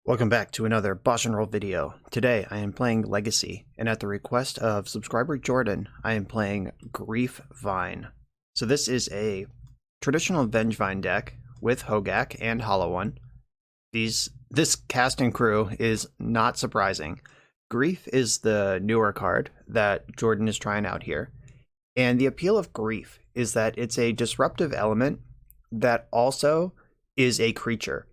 Welcome back to another BoshNRoll video. Today I am playing Legacy, and at the request of subscriber Jordan, I am playing Grief Vine. So this is a traditional Vengeine deck with Hogaak and Hollow One. This cast and crew is not surprising. Grief is the newer card that Jordan is trying out here. And the appeal of Grief is that it's a disruptive element that also is a creature.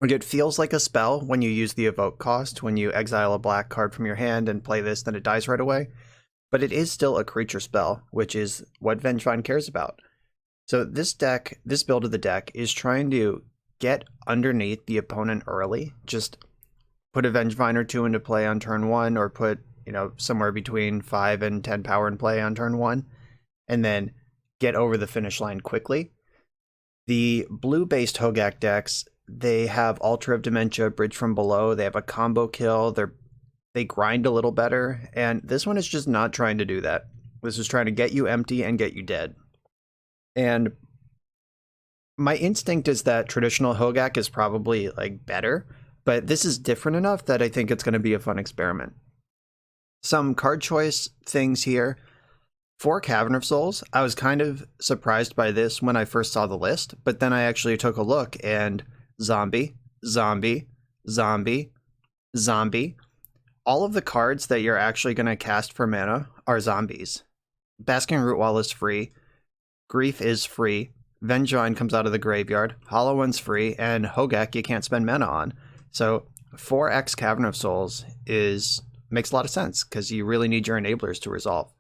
It feels like a spell when you use the evoke cost, when you exile a black card from your hand and play this, then it dies right away. But it is still a creature spell, which is what Vengeine cares about. So this build of the deck is trying to get underneath the opponent early. Just put a Vengeine or two into play on turn one, or put, somewhere between 5 and 10 power in play on turn one, and then get over the finish line quickly. The blue-based Hogaak decks, they have Altar of Dementia, Bridge from Below. They have a combo kill. They grind a little better. And this one is just not trying to do that. This is trying to get you empty and get you dead. And my instinct is that traditional Hogaak is probably better, but this is different enough that I think it's going to be a fun experiment. Some card choice things here. For Cavern of Souls, I was kind of surprised by this when I first saw the list, but then I actually took a look and zombie, zombie, zombie, zombie. All of the cards that you're actually going to cast for mana are zombies. Basking Rootwall is free. Grief is free. Vengeine comes out of the graveyard. Hollow One's free. And Hogaak you can't spend mana on. So 4x Cavern of Souls makes a lot of sense because you really need your enablers to resolve.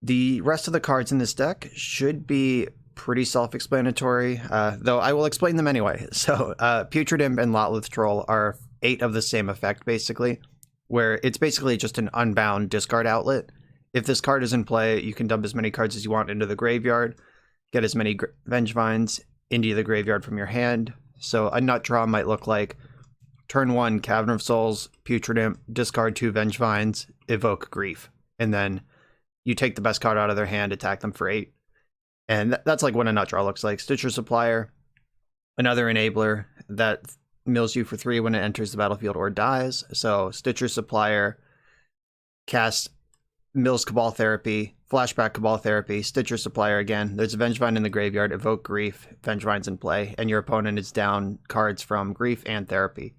The rest of the cards in this deck should be pretty self-explanatory, though I will explain them anyway. So Putrid Imp and Lotleth Troll are 8 of the same effect, basically, where it's basically just an unbound discard outlet. If this card is in play, you can dump as many cards as you want into the graveyard, get as many Vengevines into the graveyard from your hand. So a nut draw might look like turn 1, Cavern of Souls, Putrid Imp, discard 2 Vengevines, evoke Grief, and then you take the best card out of their hand, attack them for 8. And that's like what a nut draw looks like. Stitcher Supplier, another enabler that mills you for 3 when it enters the battlefield or dies. So Stitcher Supplier, cast mills Cabal Therapy, flashback Cabal Therapy, Stitcher Supplier again. There's a Vengevine in the graveyard, evoke Grief, Vengevine's in play, and your opponent is down cards from Grief and Therapy.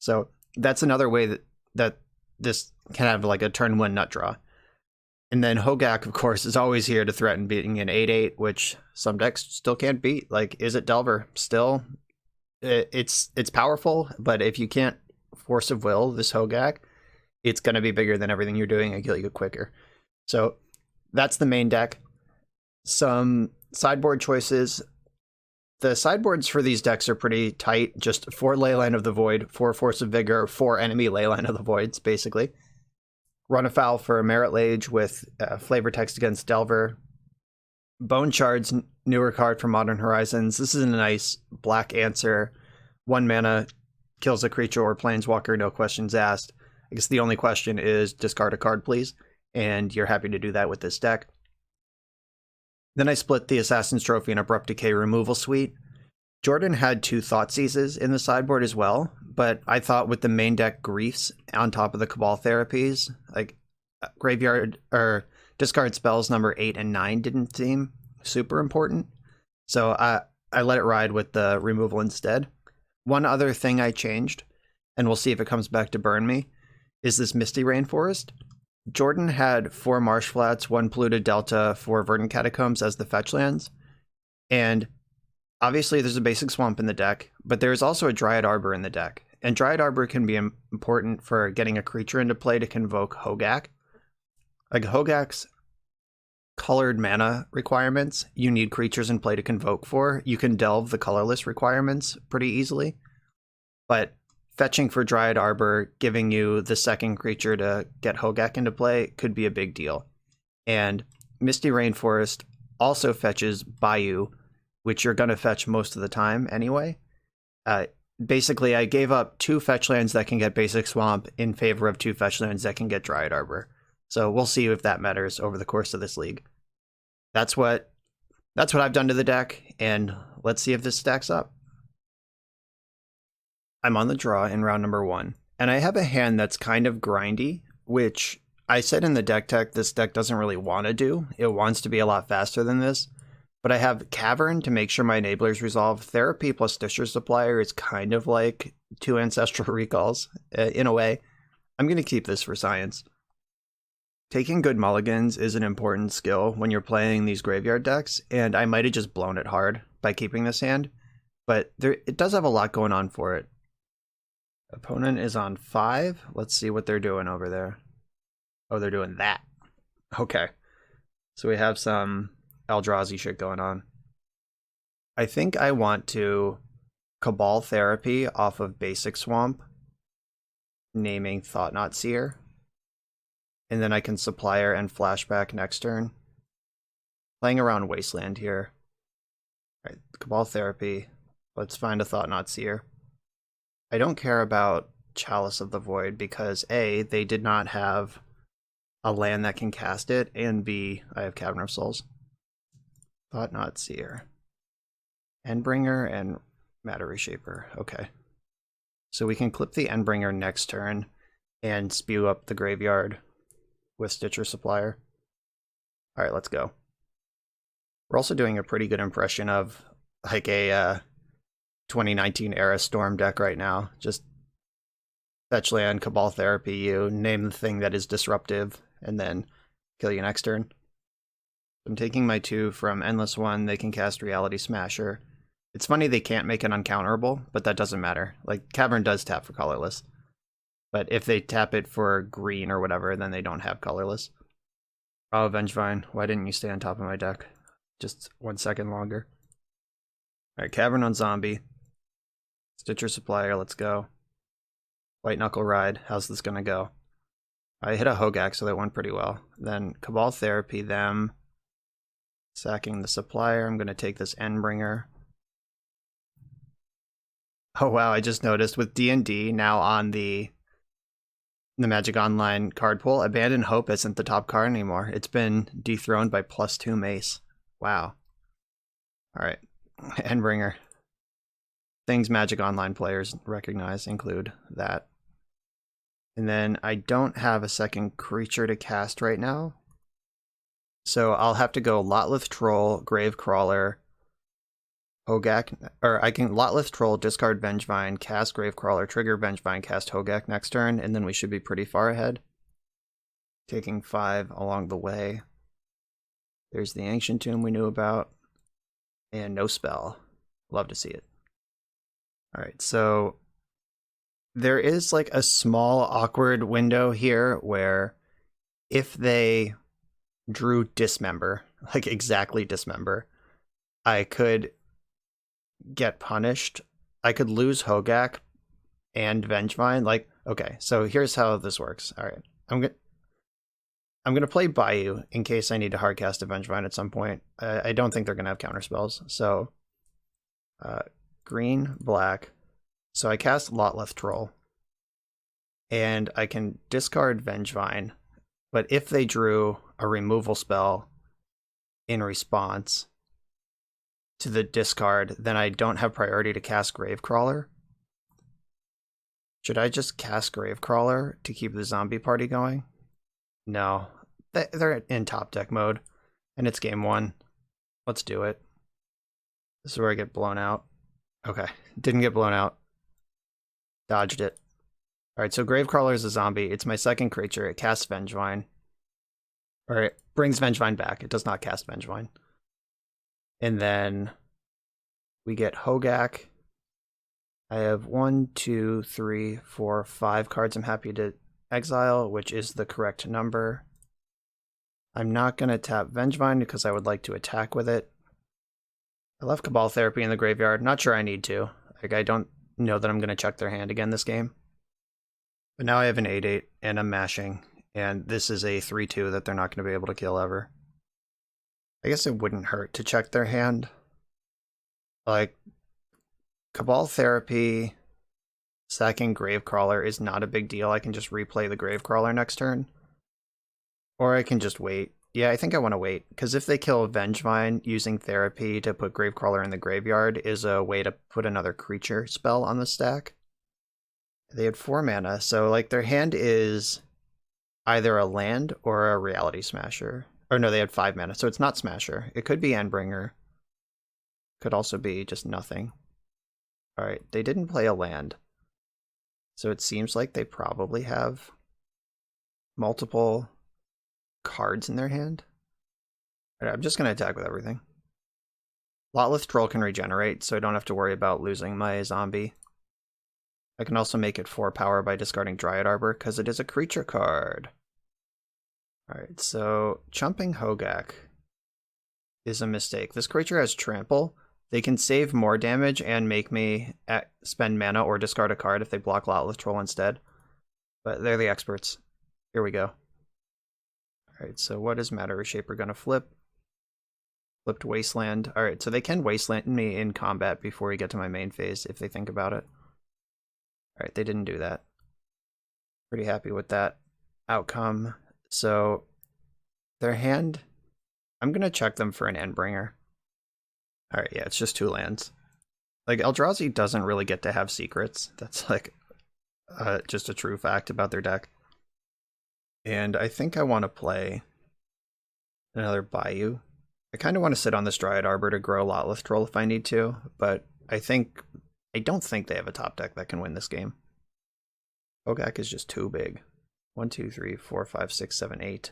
So that's another way that this can have like a turn 1 nut draw. And then Hogaak, of course, is always here to threaten beating an 8/8, which some decks still can't beat. Like, is it Delver? Still, it's powerful, but if you can't Force of Will this Hogaak, it's going to be bigger than everything you're doing and kill you quicker. So that's the main deck. Some sideboard choices. The sideboards for these decks are pretty tight. Just 4 Leyline of the Void, 4 Force of Vigor, 4 enemy Leyline of the Voids, basically. Run afoul for a Merit Lage with flavor text against Delver. Bone Shards, newer card from Modern Horizons. This is a nice black answer. 1 mana, kills a creature or planeswalker, no questions asked. I guess the only question is discard a card, please. And you're happy to do that with this deck. Then I split the Assassin's Trophy and Abrupt Decay removal suite. Jordan had 2 Thoughtseizes in the sideboard as well, but I thought with the main deck Griefs on top of the Cabal Therapies, like graveyard or discard spells number 8 and 9 didn't seem super important. So I let it ride with the removal instead. One other thing I changed, and we'll see if it comes back to burn me, is this Misty Rainforest. Jordan had 4 Marsh Flats, 1 Polluted Delta, 4 Verdant Catacombs as the fetch lands, and obviously, there's a basic swamp in the deck, but there's also a Dryad Arbor in the deck. And Dryad Arbor can be important for getting a creature into play to convoke Hogaak. Like Hogaak's colored mana requirements, you need creatures in play to convoke for. You can delve the colorless requirements pretty easily. But fetching for Dryad Arbor, giving you the second creature to get Hogaak into play could be a big deal. And Misty Rainforest also fetches Bayou, which you're going to fetch most of the time anyway. Basically, I gave up 2 fetch lands that can get Basic Swamp in favor of 2 fetch lands that can get Dryad Arbor. So we'll see if that matters over the course of this league. That's what I've done to the deck, and let's see if this stacks up. I'm on the draw in round number 1, and I have a hand that's kind of grindy, which I said in the deck tech this deck doesn't really want to do. It wants to be a lot faster than this. But I have Cavern to make sure my enablers resolve. Therapy plus Stitcher Supplier is kind of like 2 Ancestral Recalls, in a way. I'm going to keep this for science. Taking good mulligans is an important skill when you're playing these graveyard decks, and I might have just blown it hard by keeping this hand, but it does have a lot going on for it. Opponent is on 5. Let's see what they're doing over there. Oh, they're doing that. Okay. So we have some Eldrazi shit going on. I think I want to Cabal Therapy off of Basic Swamp, naming Thought-Knot Seer. And then I can Supplier and Flashback next turn. Playing around Wasteland here. Alright, Cabal Therapy. Let's find a Thought-Knot Seer. I don't care about Chalice of the Void because A, they did not have a land that can cast it, and B, I have Cavern of Souls. Thought-Knot Seer. Endbringer and Matter Reshaper. Okay. So we can clip the Endbringer next turn and spew up the graveyard with Stitcher Supplier. Alright, let's go. We're also doing a pretty good impression of like a 2019 era Storm deck right now. Just fetch land, Cabal Therapy you, name the thing that is disruptive, and then kill you next turn. I'm taking my 2 from Endless One. They can cast Reality Smasher. It's funny they can't make it uncounterable, but that doesn't matter. Like, Cavern does tap for colorless. But if they tap it for green or whatever, then they don't have colorless. Oh, Vengevine, why didn't you stay on top of my deck? Just 1 second longer. Alright, Cavern on Zombie. Stitcher Supplier, let's go. White Knuckle Ride, how's this gonna go? I hit a Hogaak, so that went pretty well. Then Cabal Therapy them. Sacking the Supplier, I'm gonna take this Endbringer. Oh wow, I just noticed with D&D now on the Magic Online card pool, Abandon Hope isn't the top card anymore. It's been dethroned by +2 Mace. Wow. Alright, Endbringer. Things Magic Online players recognize include that. And then I don't have a second creature to cast right now. So I'll have to go Lotleth Troll, Gravecrawler, Hogaak, or I can Lotleth Troll, discard Vengevine, cast Gravecrawler, trigger Vengevine, cast Hogaak next turn, and then we should be pretty far ahead. Taking 5 along the way. There's the Ancient Tomb we knew about. And no spell. Love to see it. Alright, so there is like a small awkward window here where if they drew Dismember, like exactly Dismember, I could get punished. I could lose Hogaak and Vengevine. Like, okay, so here's how this works. Alright, I'm gonna play Bayou in case I need to hardcast a Vengevine at some point. I don't think they're gonna have counterspells, so green, black. So I cast Lotleth Troll. And I can discard Vengevine, but if they drew a removal spell in response to the discard, then I don't have priority to cast Gravecrawler. Should I just cast Gravecrawler to keep the zombie party going? No. They're in top deck mode, and it's game 1. Let's do it. This is where I get blown out. Okay, didn't get blown out. Dodged it. Alright, so Gravecrawler is a zombie. It's my second creature. It casts Vengevine. Or it brings Vengevine back. It does not cast Vengevine. And then we get Hogaak. I have 1, 2, 3, 4, 5 cards I'm happy to exile, which is the correct number. I'm not going to tap Vengevine because I would like to attack with it. I left Cabal Therapy in the graveyard. Not sure I need to. Like, I don't know that I'm going to check their hand again this game. But now I have an 8/8 and I'm mashing. And this is a 3/2 that they're not going to be able to kill ever. I guess it wouldn't hurt to check their hand. Like, Cabal Therapy, sacking Gravecrawler is not a big deal. I can just replay the Gravecrawler next turn. Or I can just wait. Yeah, I think I want to wait, because if they kill Vengevine, using Therapy to put Gravecrawler in the graveyard is a way to put another creature spell on the stack. They had 4 mana, so like their hand is either a land or a Reality Smasher. Or no, they had 5 mana, so it's not Smasher. It could be Endbringer. Could also be just nothing. Alright, they didn't play a land. So it seems like they probably have multiple cards in their hand. Alright, I'm just going to attack with everything. Lotleth Troll can regenerate, so I don't have to worry about losing my zombie. I can also make it 4 power by discarding Dryad Arbor, because it is a creature card. Alright, so Chumping Hogaak is a mistake. This creature has trample. They can save more damage and make me spend mana or discard a card if they block Lotleth Troll instead. But they're the experts. Here we go. Alright, so what is Matter Reshaper going to flip? Flipped Wasteland. Alright, so they can Wasteland me in combat before we get to my main phase if they think about it. Alright, they didn't do that. Pretty happy with that outcome. So their hand, I'm going to check them for an Endbringer. Alright, yeah, it's just 2 lands. Like, Eldrazi doesn't really get to have secrets. That's like just a true fact about their deck. And I think I want to play another Bayou. I kind of want to sit on this Dryad Arbor to grow Lotleth Troll if I need to, but I don't think they have a top deck that can win this game. Hogaak is just too big. 1, 2, 3, 4, 5, 6, 7, 8.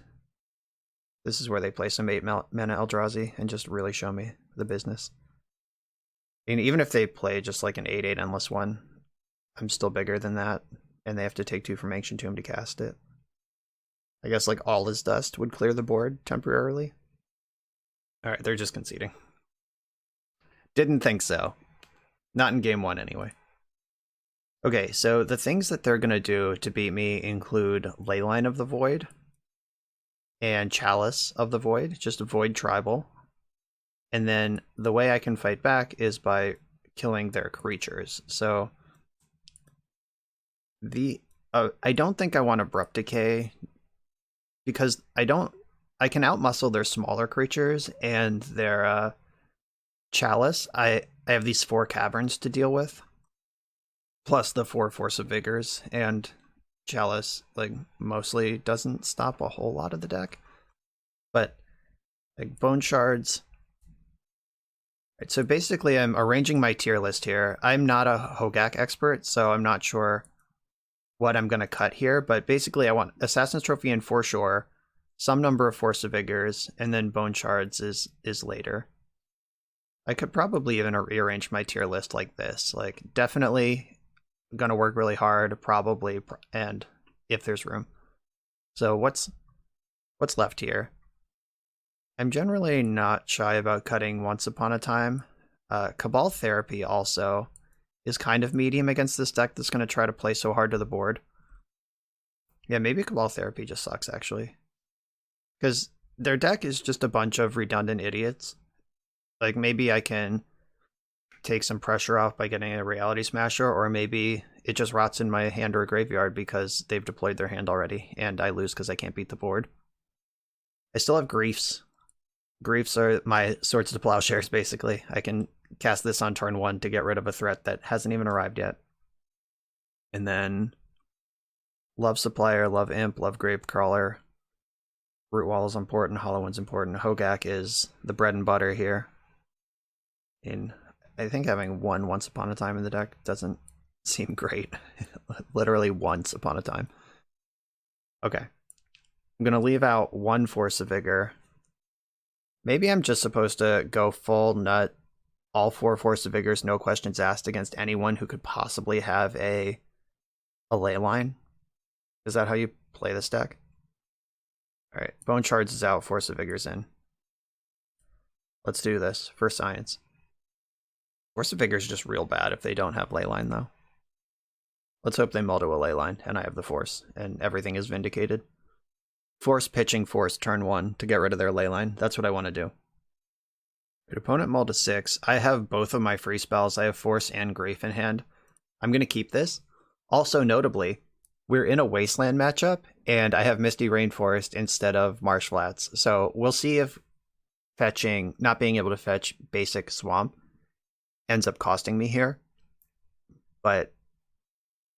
This is where they play some 8 mana Eldrazi and just really show me the business. And even if they play just like an 8/8 Endless one, I'm still bigger than that, and they have to take 2 from Ancient Tomb to cast it. I guess like All Is Dust would clear the board temporarily. Alright, they're just conceding. Didn't think so. Not in game 1 anyway. Okay, so the things that they're going to do to beat me include Leyline of the Void and Chalice of the Void, just Void Tribal. And then the way I can fight back is by killing their creatures. So I don't think I want Abrupt Decay because I can outmuscle their smaller creatures and their Chalice. I have these 4 caverns to deal with, plus the 4 Force of Vigors, and Chalice like mostly doesn't stop a whole lot of the deck. But like Bone Shards. Right, so basically I'm arranging my tier list here. I'm not a Hogaak expert, so I'm not sure what I'm going to cut here, but basically I want Assassin's Trophy in for sure, some number of Force of Vigors, and then Bone Shards is later. I could probably even rearrange my tier list like this. Like, definitely going to work really hard, probably, and if there's room. So what's left here? I'm generally not shy about cutting Once Upon a Time. Cabal Therapy also is kind of medium against this deck that's going to try to play so hard to the board. Yeah, maybe Cabal Therapy just sucks, actually. Because their deck is just a bunch of redundant idiots. Like, maybe I can take some pressure off by getting a Reality Smasher, or maybe it just rots in my hand or graveyard because they've deployed their hand already, and I lose because I can't beat the board. I still have Griefs. Griefs are my Swords to Plowshares, basically. I can cast this on turn 1 to get rid of a threat that hasn't even arrived yet. And then Love Supplier, Love Imp, Love Gravecrawler. Root Wall is important, Hollow One's important. Hogaak is the bread and butter here. And I think having one Once Upon a Time in the deck doesn't seem great. Literally Once Upon a Time. Okay. I'm going to leave out 1 Force of Vigor. Maybe I'm just supposed to go full nut, all 4 Force of Vigors, no questions asked, against anyone who could possibly have a Leyline. Is that how you play this deck? Alright, Bone Shards is out, Force of Vigor's in. Let's do this for science. Force of Vigor's just real bad if they don't have Leyline, though. Let's hope they mull to a Leyline, and I have the Force, and everything is vindicated. Force pitching Force turn 1 to get rid of their Leyline. That's what I want to do. Your opponent mull to 6. I have both of my free spells. I have Force and Grafe in hand. I'm going to keep this. Also, notably, we're in a Wasteland matchup, and I have Misty Rainforest instead of Marsh Flats. So we'll see if fetching, not being able to fetch basic Swamp ends up costing me here. But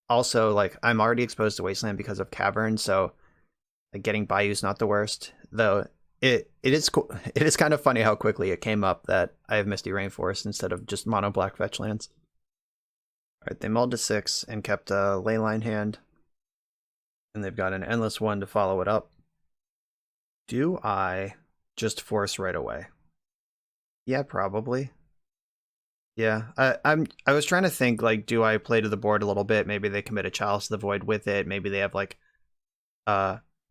also, like, I'm already exposed to Wasteland because of Cavern, so like getting Bayou's not the worst. Though it is cool. It is kind of funny how quickly it came up that I have Misty Rainforest instead of just mono black fetch lands. Alright, they mulled to 6 and kept a Leyline hand. And they've got an Endless one to follow it up. Do I just force right away? Yeah, probably. Yeah, I was trying to think, like, do I play to the board a little bit? Maybe they commit a Chalice of the Void with it. Maybe they have like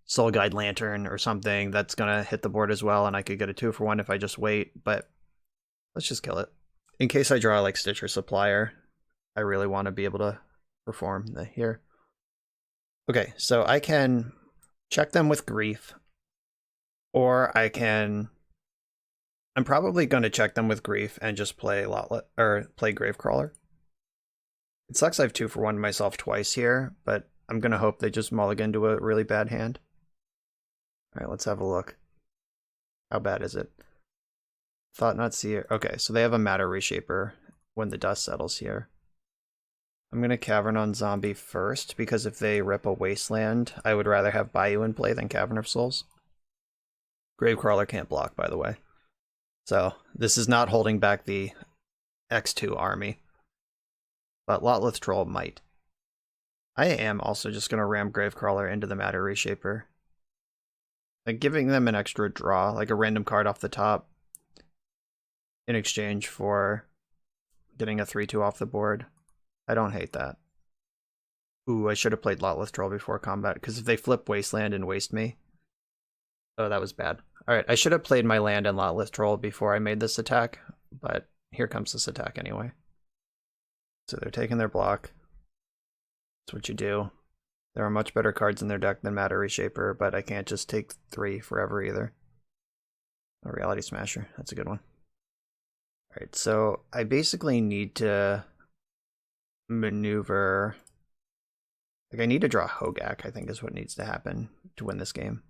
Soul Guide Lantern or something that's gonna hit the board as well, and I could get a 2-for-1 if I just wait. But let's just kill it. In case I draw like Stitcher Supplier, I really want to be able to perform here. Okay, so I can check them with Grief, or I'm probably going to check them with Grief and just play play Gravecrawler. It sucks I have 2-for-1 myself twice here, but I'm going to hope they just mulligan to a really bad hand. Alright, let's have a look. How bad is it? Thought Not Seer. Okay, so they have a Matter Reshaper when the dust settles here. I'm going to Cavern on Zombie first, because if they rip a Wasteland, I would rather have Bayou in play than Cavern of Souls. Gravecrawler can't block, by the way. So this is not holding back the X2 army. But Lotleth Troll might. I am also just going to ram Gravecrawler into the Matter Reshaper. Like giving them an extra draw, like a random card off the top, in exchange for getting a 3-2 off the board. I don't hate that. Ooh, I should have played Lotleth Troll before combat, because if they flip Wasteland and waste me... Oh, that was bad. Alright, I should have played my land and Lotleth Troll before I made this attack, but here comes this attack anyway. So they're taking their block. That's what you do. There are much better cards in their deck than Matter Reshaper, but I can't just take 3 forever either. A Reality Smasher, that's a good one. Alright, so I basically need to maneuver... Like, I need to draw Hogaak, I think is what needs to happen to win this game.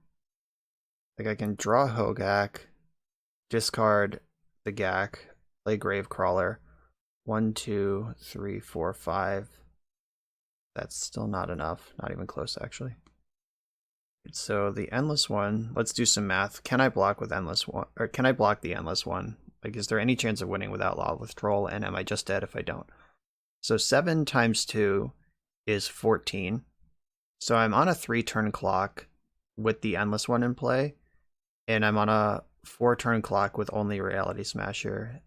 Like, I can draw Hogaak, discard the Gak, play Gravecrawler. 1, 2, 3, 4, 5. That's still not enough. Not even close, actually. So the Endless one, let's do some math. Can I block with Endless one? Or can I block the Endless one? Like, is there any chance of winning without Lotleth Troll? And am I just dead if I don't? So 7 times 2 is 14. So I'm on a 3-turn clock with the Endless one in play. And I'm on a 4-turn clock with only Reality Smasher.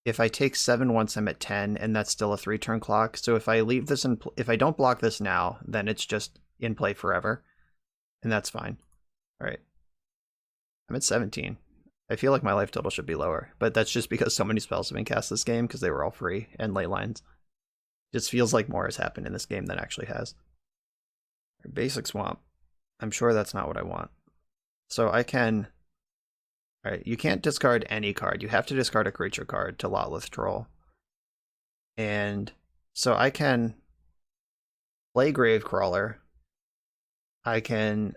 If I take 7 once, I'm at 10, and that's still a 3-turn clock. So if I leave this if I don't block this now, then it's just in play forever. And that's fine. Alright. I'm at 17. I feel like my life total should be lower, but that's just because so many spells have been cast this game, because they were all free, and ley lines. It just feels like more has happened in this game than actually has. Basic Swamp. I'm sure that's not what I want. So I can... Alright, you can't discard any card. You have to discard a creature card to Lotleth Troll. And so I can play Gravecrawler. I can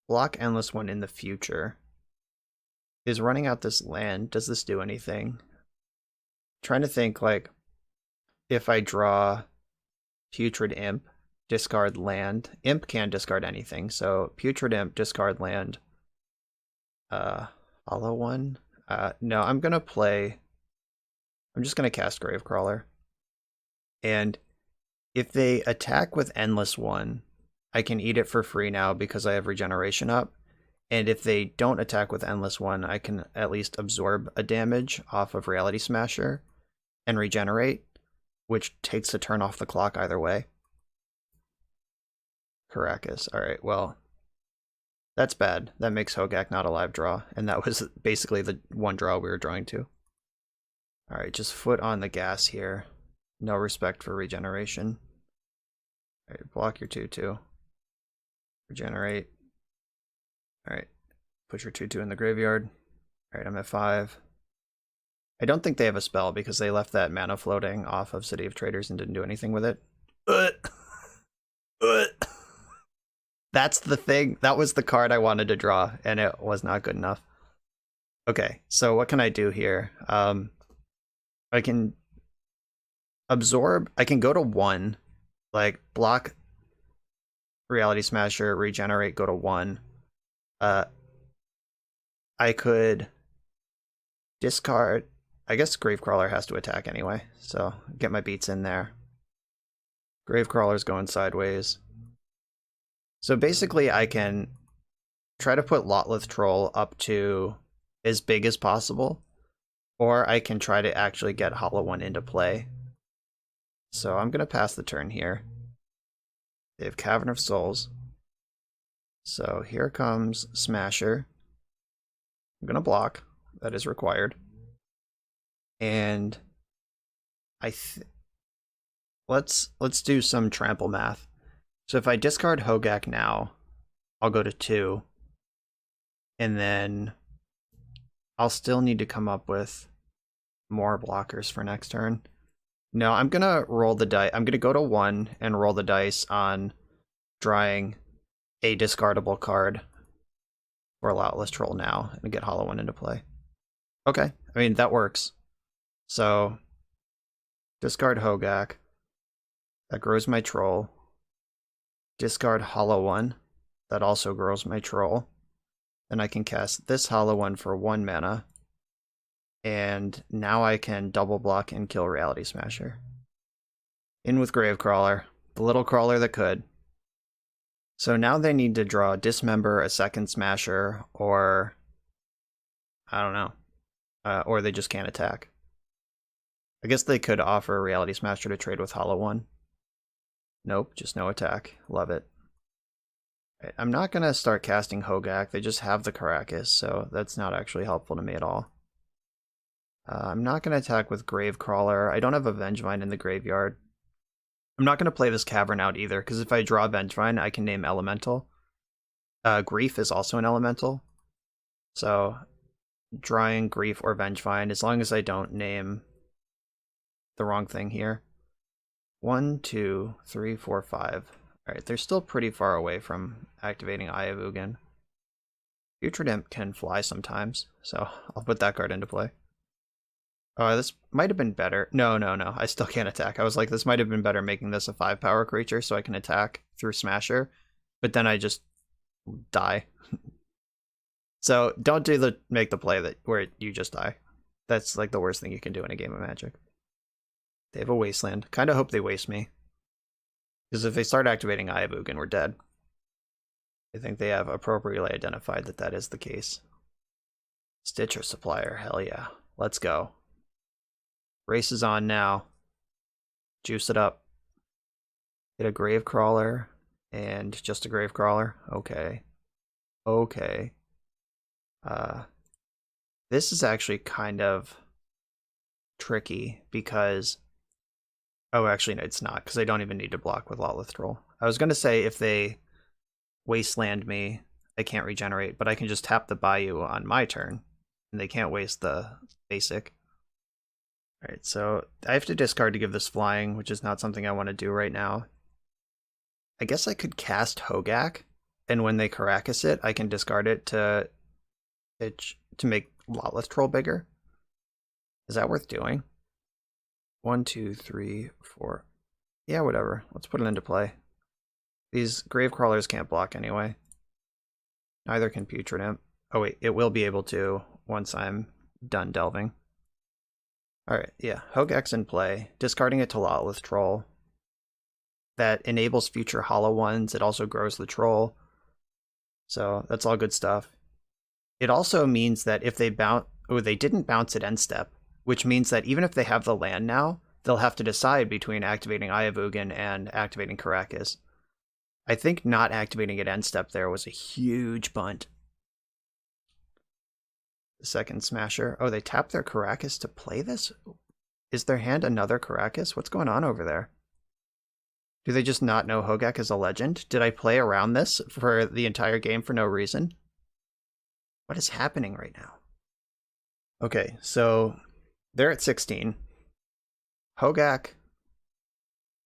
block Endless one in the future. Is running out this land, does this do anything? I'm trying to think, like, if I draw Putrid Imp, discard land. Imp can discard anything, so Putrid Imp, discard land. Hollow one? No, I'm just gonna cast Gravecrawler. And if they attack with Endless one, I can eat it for free now because I have regeneration up. And if they don't attack with Endless one, I can at least absorb a damage off of Reality Smasher and regenerate, which takes a turn off the clock either way. Caracas. Alright, well, that's bad. That makes Hogaak not a live draw, and that was basically the one draw we were drawing to. Alright, just foot on the gas here. No respect for regeneration. Alright, block your 2-2. Regenerate. Alright, put your 2-2 in the graveyard. Alright, I'm at 5. I don't think they have a spell because they left that mana floating off of City of Traders and didn't do anything with it. That's the thing. That was the card I wanted to draw, and it was not good enough. Okay, so what can I do here? I can absorb. I can go to 1 Like, block Reality Smasher, regenerate, go to 1. I could discard. I guess Gravecrawler has to attack anyway, so get my beats in there. Gravecrawler's going sideways. So basically, I can try to put Lotleth Troll up to as big as possible, or I can try to actually get Hollow One into play. So I'm going to pass the turn here. They have Cavern of Souls. So here comes Smasher. I'm going to block. That is required. And let's do some trample math. So if I discard Hogaak now, I'll go to 2. And then I'll still need to come up with more blockers for next turn. No, I'm going to roll the dice. I'm going to go to 1 and roll the dice on drawing a discardable card for Lotless Troll now and get Hollow One into play. Okay, I mean, that works. So, discard Hogaak. That grows my Troll. Discard Hollow One. That also grows my Troll. Then I can cast this Hollow One for 1 mana. And now I can double block and kill Reality Smasher. In with Gravecrawler, the little crawler that could. So now they need to draw Dismember, a second Smasher, or I don't know. Or they just can't attack. I guess they could offer Reality Smasher to trade with Hollow One. Nope, just no attack. Love it. Right, I'm not going to start casting Hogaak. They just have the Caracas, so that's not actually helpful to me at all. I'm not going to attack with Gravecrawler. I don't have a Vengevine in the graveyard. I'm not going to play this Cavern out either, because if I draw Vengevine, I can name Elemental. Grief is also an Elemental. So, drawing Grief or Vengevine, as long as I don't name the wrong thing here. 1, 2, 3, 4, 5. Alright, they're still pretty far away from activating Eye of Ugin. Putrid Imp can fly sometimes, so I'll put that card into play. Oh, this might have been better. No, I still can't attack. I was like, this might have been better making this a 5-power creature so I can attack through Smasher, but then I just die. So don't make the play where you just die. That's like the worst thing you can do in a game of Magic. They have a Wasteland. Kind of hope they waste me. Because if they start activating Eye of Ugin, we're dead. I think they have appropriately identified that that is the case. Stitcher Supplier, hell yeah. Let's go. Race is on now. Juice it up. Get a Gravecrawler and just a Gravecrawler. Okay. Okay. This is actually kind of tricky because... Oh, actually, no, it's not, because I don't even need to block with Lotleth Troll. I was going to say if they Wasteland me, I can't regenerate, but I can just tap the Bayou on my turn, and they can't waste the basic. Alright, so I have to discard to give this flying, which is not something I want to do right now. I guess I could cast Hogaak, and when they Caracas it, I can discard it to make Lotleth Troll bigger. Is that worth doing? 1, 2, 3, 4. Yeah, whatever. Let's put it into play. These Gravecrawlers can't block anyway. Neither can Putrid Imp. Oh wait, it will be able to once I'm done delving. Alright, yeah. Hogaak's in play. Discarding it to Lotleth Troll. That enables future Hollow Ones. It also grows the Troll. So that's all good stuff. It also means that if they bounce... Oh, they didn't bounce at end step. Which means that even if they have the land now, they'll have to decide between activating Eye of Ugin and activating Caracas. I think not activating at end step there was a huge bunt. The second Smasher. Oh, they tapped their Caracas to play this? Is their hand another Caracas? What's going on over there? Do they just not know Hogaak is a legend? Did I play around this for the entire game for no reason? What is happening right now? Okay, so... they're at 16. Hogaak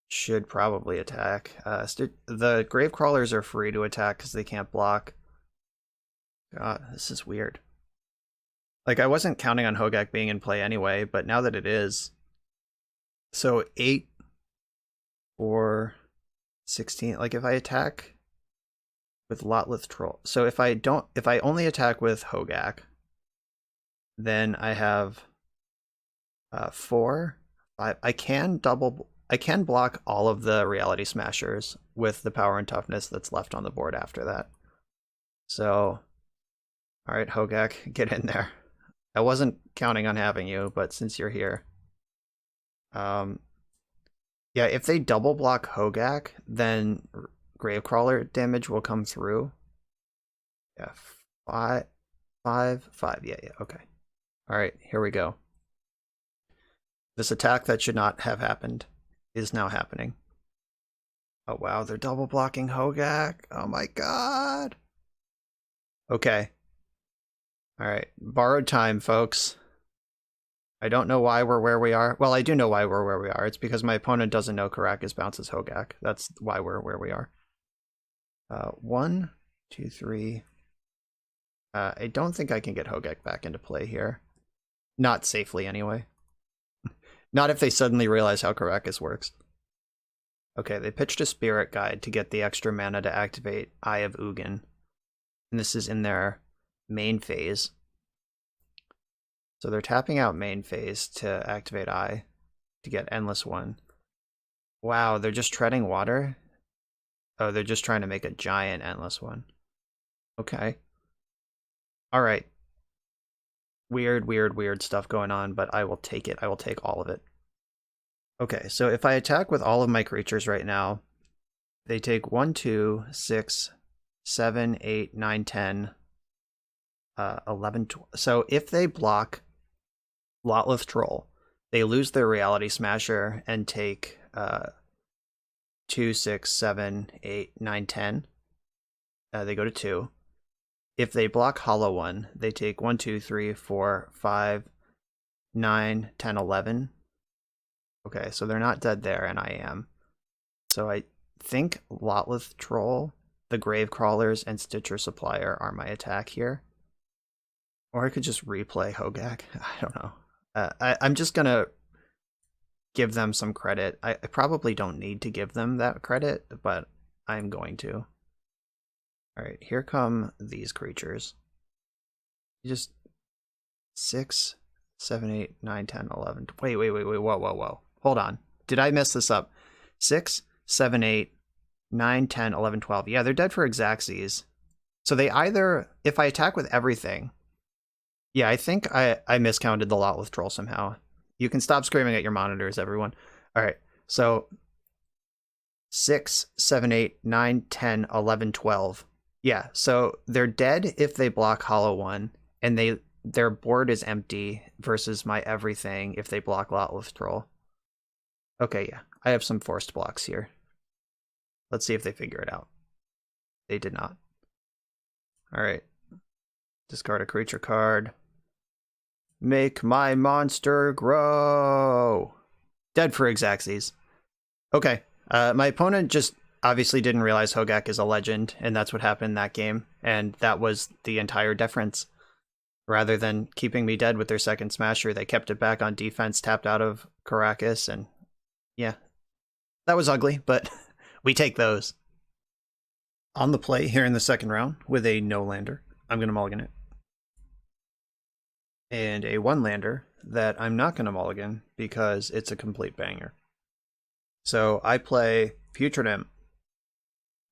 should probably attack. The Gravecrawlers are free to attack because they can't block. God, this is weird. Like, I wasn't counting on Hogaak being in play anyway, but now that it is... So, 8, 4, 16. Like if I attack with Lotleth Troll. So if I only attack with Hogaak, then I have 4. I can block all of the Reality Smashers with the power and toughness that's left on the board after that. So, all right, Hogaak, get in there. I wasn't counting on having you, but since you're here, yeah, if they double block Hogaak, then Gravecrawler damage will come through. Yeah, 5, 5, 5. Yeah, okay. All right, here we go. This attack that should not have happened is now happening. Oh wow, they're double blocking Hogaak. Oh my god. Okay. All right, borrowed time, folks. I don't know why we're where we are. Well, I do know why we're where we are. It's because my opponent doesn't know Karakas bounces Hogaak. That's why we're where we are. 1, 2, 3. I don't think I can get Hogaak back into play here. Not safely, anyway. Not if they suddenly realize how Karakas works. Okay, they pitched a Spirit Guide to get the extra mana to activate Eye of Ugin. And this is in their main phase. So they're tapping out main phase to activate Eye to get Endless One. Wow, they're just treading water? Oh, they're just trying to make a giant Endless One. Okay. Alright. Weird stuff going on, but I will take it. I will take all of it. Okay, so if I attack with all of my creatures right now, they take 1, 2, 6, 7, 8, 9, 10, 11, 12. So if they block Lotleth Troll, they lose their Reality Smasher and take 2, 6, 7, 8, 9, 10. They go to 2. If they block Hollow One, they take 1, 2, 3, 4, 5, 9, 10, 11. Okay, so they're not dead there, and I am. So I think Lotleth Troll, the Grave Crawlers, and Stitcher Supplier are my attack here. Or I could just replay Hogaak. I don't know. I'm just going to give them some credit. I probably don't need to give them that credit, but I'm going to. Alright, here come these creatures. Just 6, 7, 8, 9, 10, 11. Wait. Whoa. Hold on. Did I mess this up? 6, 7, 8, 9, 10, 11, 12. Yeah, they're dead for Xaxes. So they either, if I attack with everything, yeah, I think I miscounted the Lotleth Troll somehow. You can stop screaming at your monitors, everyone. All right, so 6, 7, 8, 9, 10, 11, 12. Yeah, so they're dead if they block Hollow One, and their board is empty versus my everything if they block Lotleth Troll. Okay, yeah, I have some forced blocks here. Let's see if they figure it out. They did not. All right, discard a creature card. Make my monster grow. Dead for Xaxes. Okay, my opponent just obviously didn't realize Hogaak is a legend, and that's what happened in that game, and that was the entire difference. Rather than keeping me dead with their second Smasher, they kept it back on defense, tapped out of Karakas, and yeah. That was ugly, but we take those. On the play here in the second round with a no-lander. I'm going to mulligan it. And a one-lander that I'm not going to mulligan because it's a complete banger. So I play Putrid Imp.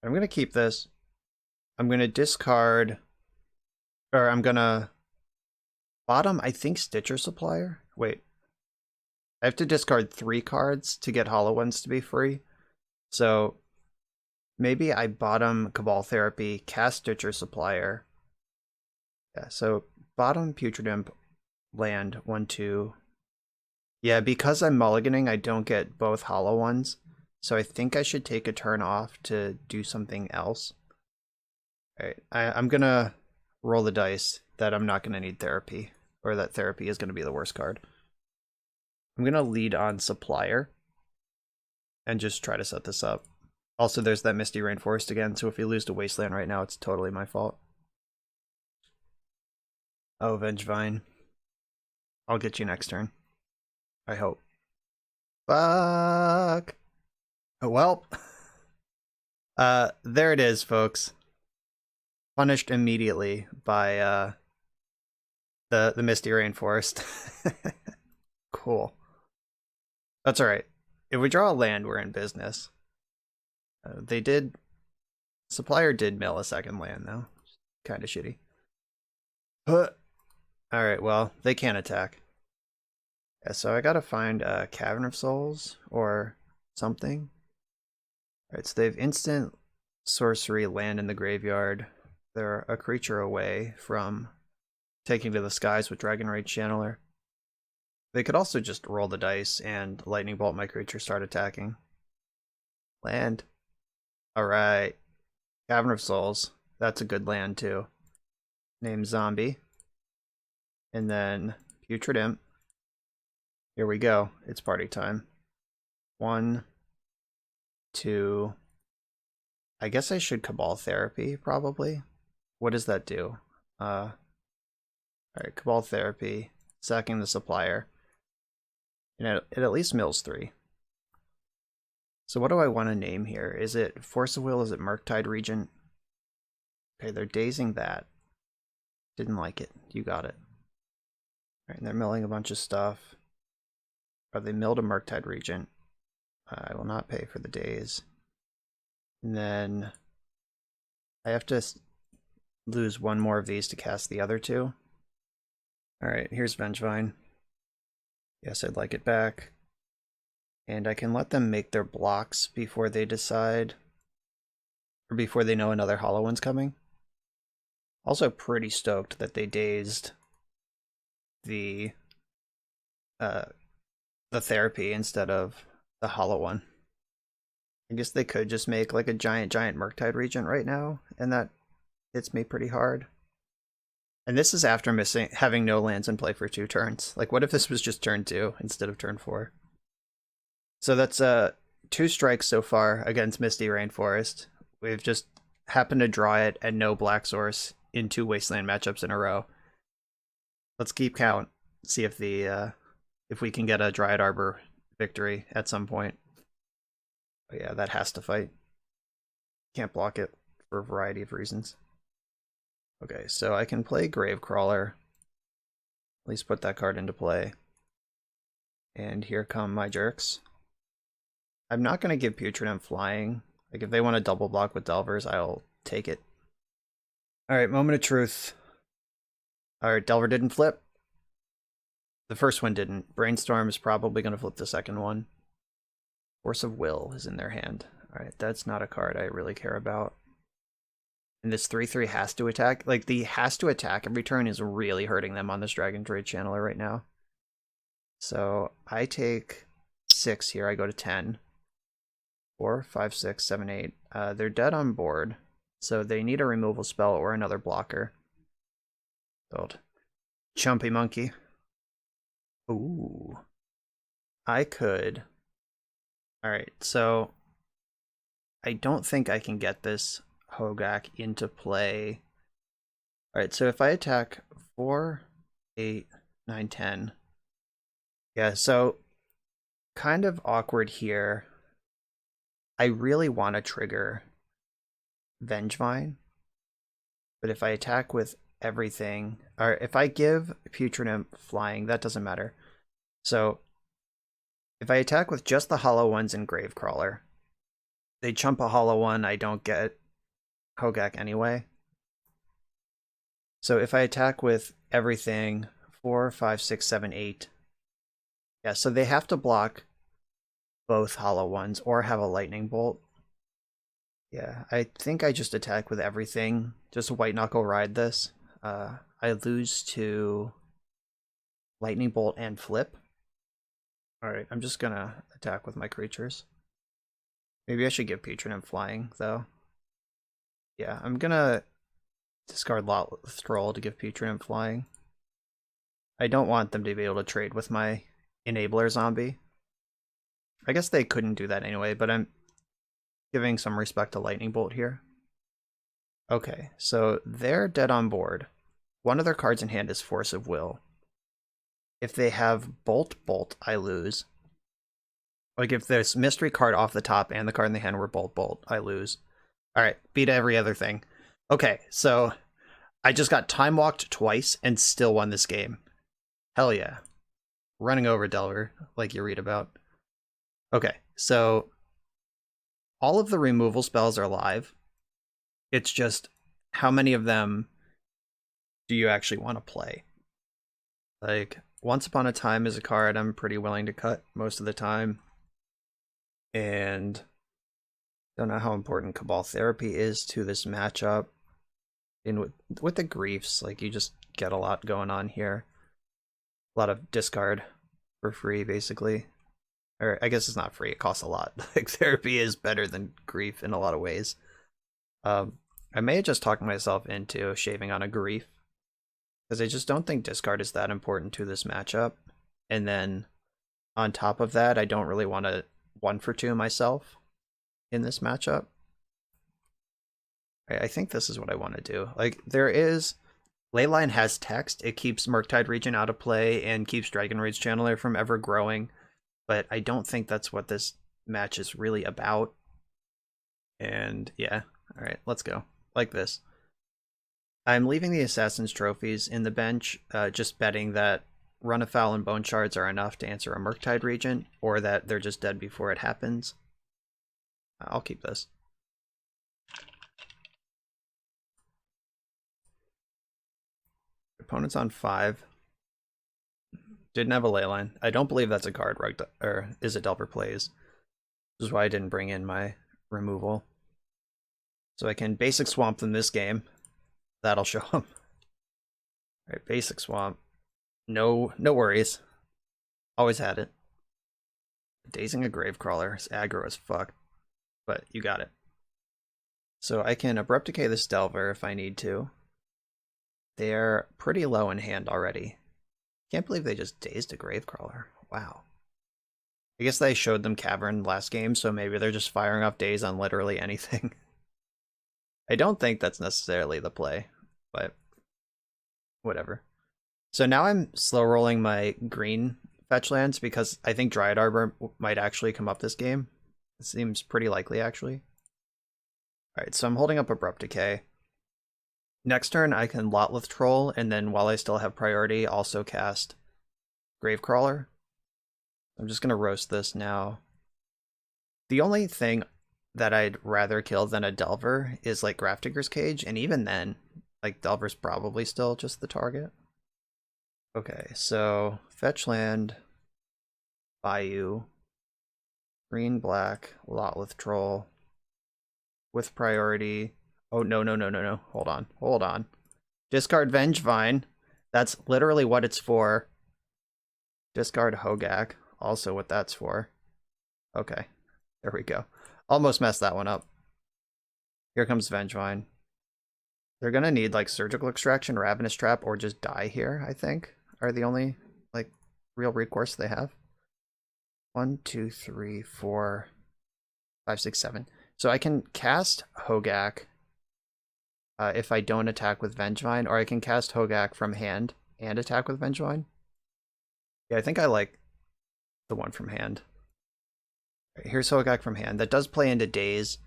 I'm going to keep this. I'm going to discard, or I'm going to bottom, I think, Stitcher Supplier. Wait. I have to discard 3 cards to get Hollow Ones to be free. So maybe I bottom Cabal Therapy, cast Stitcher Supplier. Yeah, so bottom Putrid Imp, land 1, 2. Yeah, because I'm mulliganing, I don't get both Hollow Ones. So I think I should take a turn off to do something else. Alright, I'm gonna roll the dice that I'm not gonna need therapy, or that therapy is gonna be the worst card. I'm gonna lead on Supplier and just try to set this up. Also, there's that Misty Rainforest again, so if we lose to Wasteland right now, it's totally my fault. Oh, Vengevine. I'll get you next turn. I hope. Fuck! Oh, well. There it is, folks. Punished immediately by the Misty Rainforest. Cool. That's alright. If we draw a land, we're in business. They did... Supplier did mill a second land, though. Kinda shitty. Alright, well, they can't attack. Yeah, so I gotta find a Cavern of Souls, or something. Alright, so they have instant sorcery land in the graveyard. They're a creature away from taking to the skies with Dragon Rage Channeler. They could also just roll the dice and lightning bolt my creature, start attacking. Land. Alright. Cavern of Souls. That's a good land too. Name Zombie. And then Putrid Imp. Here we go. It's party time. 1, 2. I guess I should Cabal Therapy, probably. What does that do? Alright, Cabal Therapy. Sacking the supplier. And it at least mills 3. So what do I want to name here? Is it Force of Will? Is it Murktide Regent? Okay, they're dazing that. Didn't like it. You got it. Alright, and they're milling a bunch of stuff. Or they milled a Murktide Regent. I will not pay for the daze. And then I have to lose one more of these to cast the other 2. Alright, here's Vengeine. Yes, I'd like it back. And I can let them make their blocks before they decide, or before they know another Hollow One's coming. Also pretty stoked that they dazed the therapy instead of the Hollow One. I guess they could just make like a giant Murktide Regent right now, and that hits me pretty hard. And this is after having no lands in play for 2 turns. Like, what if this was just turn 2 instead of turn 4? So that's 2 strikes so far against Misty Rainforest. We've just happened to draw it and no black source in 2 wasteland matchups in a row. Let's keep count. See if if we can get a Dryad Arbor victory at some point. Oh yeah, that has to fight. Can't block it for a variety of reasons. Okay, so I can play Gravecrawler. At least put that card into play. And here come my jerks. I'm not going to give Putrid Imp flying. Like, if they want to double block with Delvers, I'll take it. Alright, moment of truth. Alright, Delver didn't flip. The first one didn't. Brainstorm is probably going to flip the second one. Force of Will is in their hand. Alright, that's not a card I really care about. And this 3/3 has to attack. Like, the has to attack every turn is really hurting them on this Dragon Rage Channeler right now. So I take 6 here. I go to 10. 4, 5, 6, 7, 8. They're dead on board. So they need a removal spell or another blocker. Build. Chumpy Monkey. Ooh. I could. Alright, so I don't think I can get this Hogaak into play. Alright, so if I attack 4, 8, 9, 10. Yeah, so kind of awkward here. I really want to trigger Vengeine, but if I attack with everything, or if I give Putrid Imp flying, that doesn't matter. So if I attack with just the Hollow Ones and Gravecrawler, they chump a Hollow One, I don't get Hogaak anyway. So if I attack with everything, 4, 5, 6, 7, 8. Yeah, so they have to block both Hollow Ones or have a Lightning Bolt. Yeah, I think I just attack with everything. Just White Knuckle ride this. I lose to Lightning Bolt and Flip. Alright, I'm just gonna attack with my creatures. Maybe I should give Putrid Imp flying, though. Yeah, I'm gonna discard Lotless Troll to give Putrid Imp flying. I don't want them to be able to trade with my Enabler Zombie. I guess they couldn't do that anyway, but I'm giving some respect to Lightning Bolt here. Okay, so they're dead on board. One of their cards in hand is Force of Will. If they have Bolt, I lose. Like if there's Mystery card off the top and the card in the hand were Bolt, I lose. All right, beat every other thing. Okay, so I just got time walked twice and still won this game. Hell yeah. Running over Delver, like you read about. Okay, so all of the removal spells are live. It's just how many of them do you actually want to play? Like, Once Upon a Time is a card I'm pretty willing to cut most of the time. And don't know how important Cabal Therapy is to this matchup. And with the Griefs, like, you just get a lot going on here. A lot of discard for free, basically. Or I guess it's not free, it costs a lot. Like, Therapy is better than Grief in a lot of ways. I may have just talked myself into shaving on a Grief, because I just don't think discard is that important to this matchup. And then on top of that, I don't really want to 1-for-2 myself in this matchup. I think this is what I want to do. Like, there is... Leyline has text. It keeps Murktide Regent out of play and keeps Dragon Rage Channeler from ever growing. But I don't think that's what this match is really about. And yeah, alright, let's go. Like this. I'm leaving the Assassin's Trophies in the bench, just betting that Run Afoul and Bone Shards are enough to answer a Murktide Regent, or that they're just dead before it happens. I'll keep this. Opponent's on 5. Didn't have a Leyline. I don't believe that's a card or is it Delver plays. This is why I didn't bring in my removal. So I can basic swamp them this game. That'll show them. Alright, basic swamp. No worries. Always had it. Dazing a Gravecrawler is aggro as fuck. But you got it. So I can Abrupt Decay this Delver if I need to. They're pretty low in hand already. Can't believe they just dazed a Gravecrawler. Wow. I guess they showed them Cavern last game, so maybe they're just firing off daze on literally anything. I don't think that's necessarily the play, but whatever. So now I'm slow rolling my green fetch lands because I think Dryad Arbor might actually come up this game. It seems pretty likely, actually. Alright, so I'm holding up Abrupt Decay. Next turn, I can Lotleth Troll, and then while I still have priority, also cast Gravecrawler. I'm just going to roast this now. The only thing that I'd rather kill than a Delver is like Grafdigger's Cage, and even then, like, Delver's probably still just the target. Okay, so fetch land, Bayou, green, black, Lotleth Troll, with priority. Oh, no. Hold on. Discard Vengevine. That's literally what it's for. Discard Hogaak. Also what that's for. Okay. There we go. Almost messed that one up. Here comes Vengevine. They're gonna need, like, Surgical Extraction, Ravenous Trap, or just die here, I think, are the only, like, real recourse they have. 1, 2, 3, 4, 5, 6, 7. So I can cast Hogaak if I don't attack with Vengevine, or I can cast Hogaak from hand and attack with Vengevine. Yeah, I think I like the one from hand. Right, here's Hogaak from hand. That does play into Daze,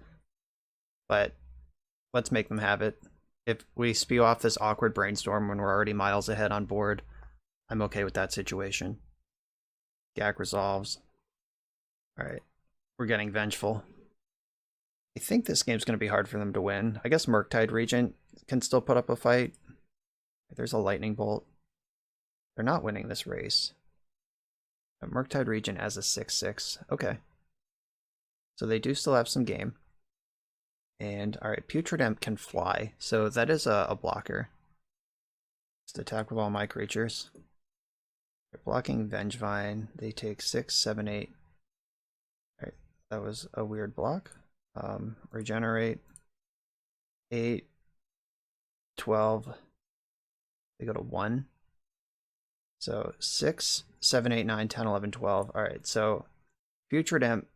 but let's make them have it. If we spew off this awkward brainstorm when we're already miles ahead on board, I'm okay with that situation. Gak resolves. Alright, we're getting vengeful. I think this game's going to be hard for them to win. I guess Murktide Regent can still put up a fight. There's a Lightning Bolt. They're not winning this race. But Murktide Regent as a 6/6. Okay. So they do still have some game. And, alright, Putrid Imp can fly. So that is a blocker. Just attack with all my creatures. They're blocking Vengevine. They take 6, 7, 8. Alright, that was a weird block. Regenerate. 8, 12. They go to 1. So 6, 7, 8, 9, 10, 11, 12. Alright, so Putrid Imp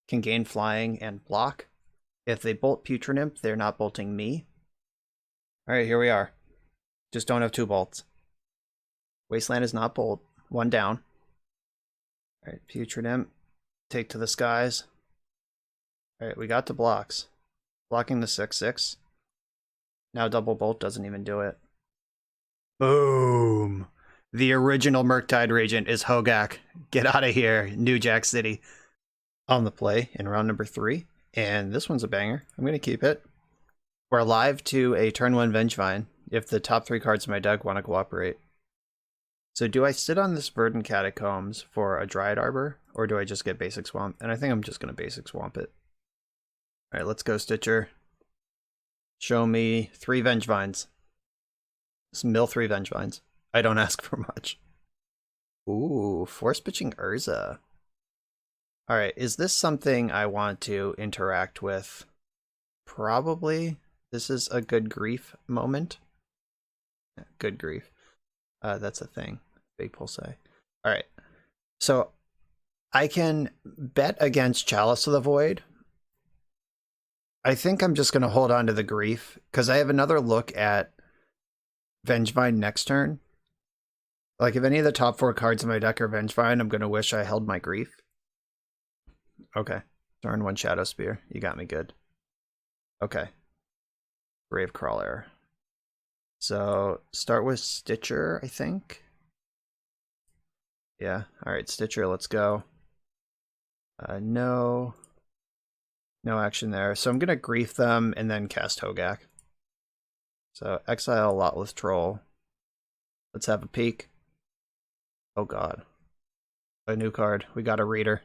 can gain flying and block. If they bolt Putrid Imp, they're not bolting me. Alright, here we are. Just don't have 2 bolts. Wasteland is not bolt. 1 down. Alright, Putrid Imp. Take to the skies. Alright, we got the blocks. Blocking the 6/6. Now double bolt doesn't even do it. Boom! The original Murktide Regent is Hogaak. Get out of here, New Jack City. On the play in round number 3. And this one's a banger. I'm going to keep it. We're alive to a turn 1 Vengeine if the top 3 cards of my deck want to cooperate. So do I sit on this Verdant Catacombs for a Dryad Arbor, or do I just get Basic Swamp? And I think I'm just going to Basic Swamp it. Alright, let's go, Stitcher. Show me 3 Vengevines. Let's mill 3 Vengevines. I don't ask for much. Ooh, Force Pitching Urza. Alright, is this something I want to interact with? Probably. This is a good grief moment. Good grief. That's a thing. Big Pulse. Alright. So I can bet against Chalice of the Void. I think I'm just going to hold on to the grief because I have another look at Vengevine next turn. Like, if any of the top 4 cards in my deck are Vengevine, I'm going to wish I held my grief. Okay. Turn 1 Shadow Spear. You got me good. Okay. Gravecrawler. So, start with Stitcher, I think. Yeah. Alright, Stitcher, let's go. No action there. So I'm going to grief them and then cast Hogaak. So, exile Lotless Troll. Let's have a peek. Oh god. A new card. We got a reader.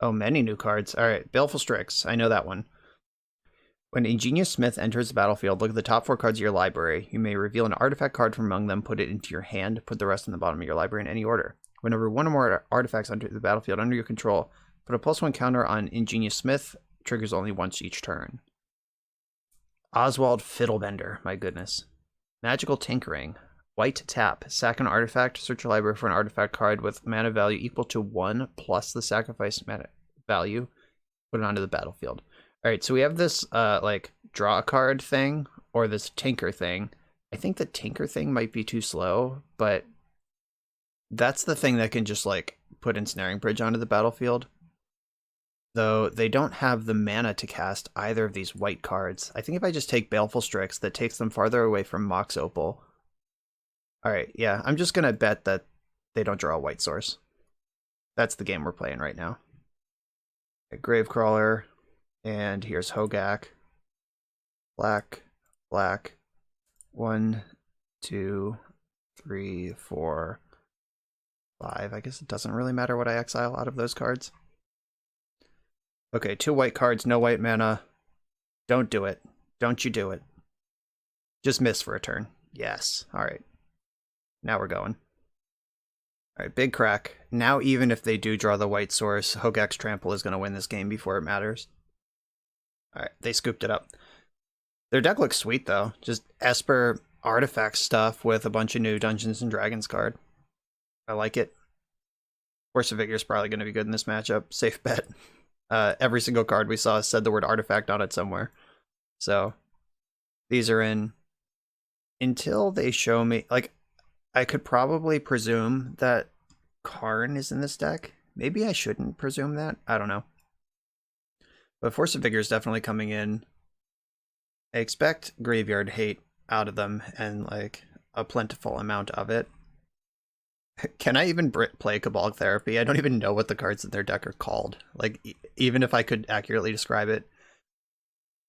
Oh, many new cards. Alright, Baleful Strix. I know that one. When Ingenious Smith enters the battlefield, look at the top 4 cards of your library. You may reveal an artifact card from among them, put it into your hand, put the rest in the bottom of your library in any order. Whenever one or more artifacts enter the battlefield under your control, put a +1 counter on Ingenious Smith. Triggers only once each turn. Oswald Fiddlebender, my goodness. Magical Tinkering. White tap. Sack an artifact. Search your library for an artifact card with mana value equal to 1 plus the sacrifice mana value. Put it onto the battlefield. Alright, so we have this, like, draw a card thing, or this tinker thing. I think the tinker thing might be too slow, but that's the thing that can just, like, put Ensnaring Bridge onto the battlefield. Though they don't have the mana to cast either of these white cards. I think if I just take Baleful Strix, that takes them farther away from Mox Opal. Alright, yeah, I'm just gonna bet that they don't draw a white source. That's the game we're playing right now. Okay, Gravecrawler. And here's Hogaak. Black, black. 1, 2, 3, 4, 5. I guess it doesn't really matter what I exile out of those cards. Okay, 2 white cards, no white mana. Don't do it. Don't you do it. Just miss for a turn. Yes. Alright. Now we're going. Alright, big crack. Now even if they do draw the white source, Hogaak's Trample is going to win this game before it matters. Alright, they scooped it up. Their deck looks sweet, though. Just Esper artifact stuff with a bunch of new Dungeons and Dragons card. I like it. Force of Vigor is probably going to be good in this matchup. Safe bet. Every single card we saw said the word artifact on it somewhere. So, these are in. Until they show me... Like, I could probably presume that Karn is in this deck. Maybe I shouldn't presume that. I don't know. But Force of Vigor is definitely coming in. I expect Graveyard Hate out of them and, like, a plentiful amount of it. Can I even play Cabal Therapy? I don't even know what the cards in their deck are called. Like, even if I could accurately describe it.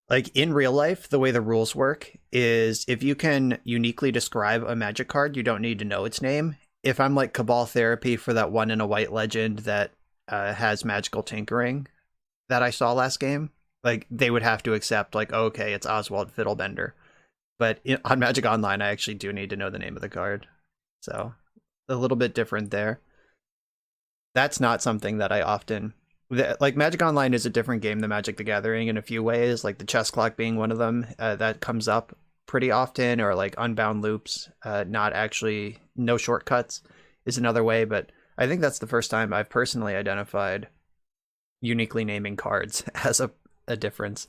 Like, in real life, the way the rules work is if you can uniquely describe a magic card, you don't need to know its name. If I'm like Cabal Therapy for that 1 in a white legend that has magical tinkering that I saw last game, like, they would have to accept, like, oh, okay, it's Oswald Fiddlebender. But on Magic Online, I actually do need to know the name of the card. So, a little bit different there. That's not something that I often... Like, Magic Online is a different game than Magic the Gathering in a few ways, like the chess clock being one of them. That comes up pretty often, or like unbound loops, not actually... No shortcuts is another way, but I think that's the first time I've personally identified uniquely naming cards as a difference.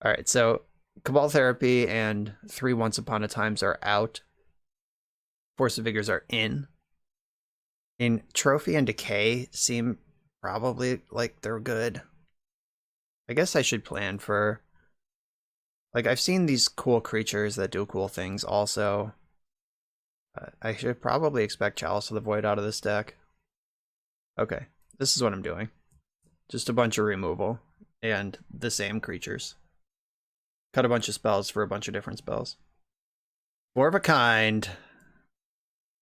Alright, so Cabal Therapy and 3 Once Upon a Times are out. Force of Vigors are in. Trophy and Decay seem probably like they're good. I guess I should plan for... Like, I've seen these cool creatures that do cool things also. I should probably expect Chalice of the Void out of this deck. Okay, this is what I'm doing. Just a bunch of removal and the same creatures. Cut a bunch of spells for a bunch of different spells. Four of a kind.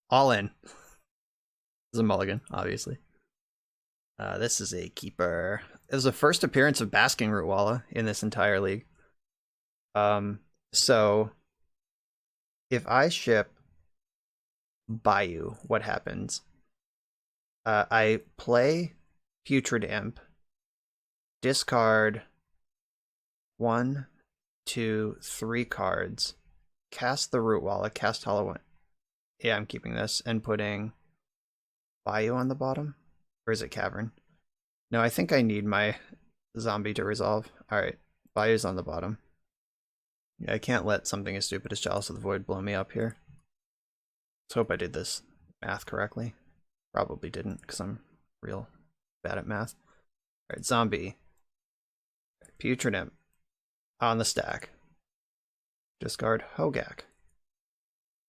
All in. This is a mulligan, obviously. This is a keeper. It was the first appearance of Basking Rootwalla in this entire league. So if I ship Bayou, what happens? I play Putrid Imp, discard 1, 2, 3 cards, cast the Rootwalla, cast Hollow One. Yeah, I'm keeping this and putting Bayou on the bottom. Or is it Cavern? No, I think I need my zombie to resolve. Alright, Bayou's on the bottom. Yeah, I can't let something as stupid as Chalice of the Void blow me up here. Let's hope I did this math correctly. Probably didn't, because I'm real bad at math. Alright, zombie. Putrid Imp. On the stack. Discard Hogaak.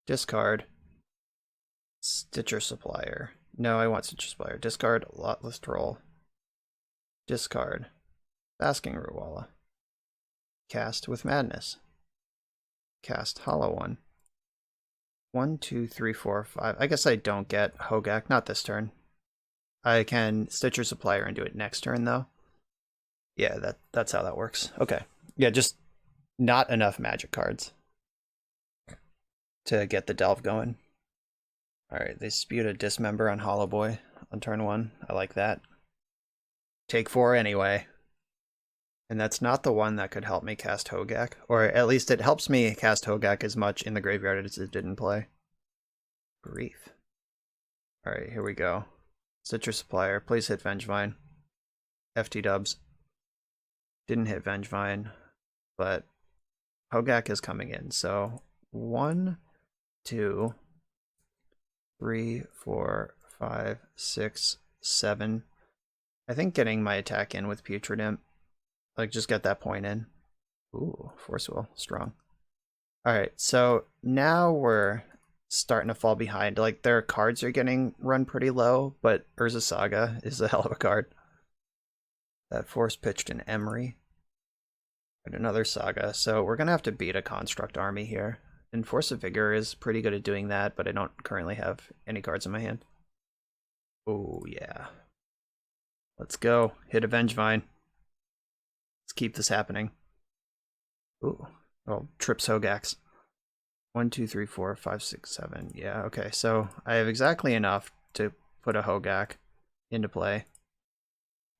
Discard Stitcher Supplier. No, I want Stitcher Supplier. Discard Lotless Troll. Discard Basking Rootwalla. Cast with Madness. Cast Hollow One. 1, 2, 3, 4, 5. I guess I don't get Hogaak, not this turn. I can Stitcher Supplier and do it next turn though. Yeah, that's how that works. Okay. Yeah, just not enough magic cards to get the delve going. Alright, they spewed a Dismember on Hollow Boy on turn 1. I like that. Take 4 anyway. And that's not the one that could help me cast Hogaak. Or at least it helps me cast Hogaak as much in the graveyard as it didn't play. Grief. Alright, here we go. Stitcher Supplier. Please hit Vengevine. FT dubs. Didn't hit Vengevine. But Hogaak is coming in. So 1, 2, 3, 4, 5, 6, 7. I think getting my attack in with Putrid Imp. Like, just get that point in. Ooh, Force Will. Strong. Alright, so now we're starting to fall behind. Like, their cards are getting run pretty low, but Urza Saga is a hell of a card. That Force pitched an Emery. And another Saga. So we're going to have to beat a Construct army here. And Force of Vigor is pretty good at doing that, but I don't currently have any cards in my hand. Oh, yeah. Let's go. Hit a Vengevine. Let's keep this happening. Ooh. Oh, trips Hogaaks. 1, 2, 3, 4, 5, 6, 7. Yeah, okay. So I have exactly enough to put a Hogaak into play.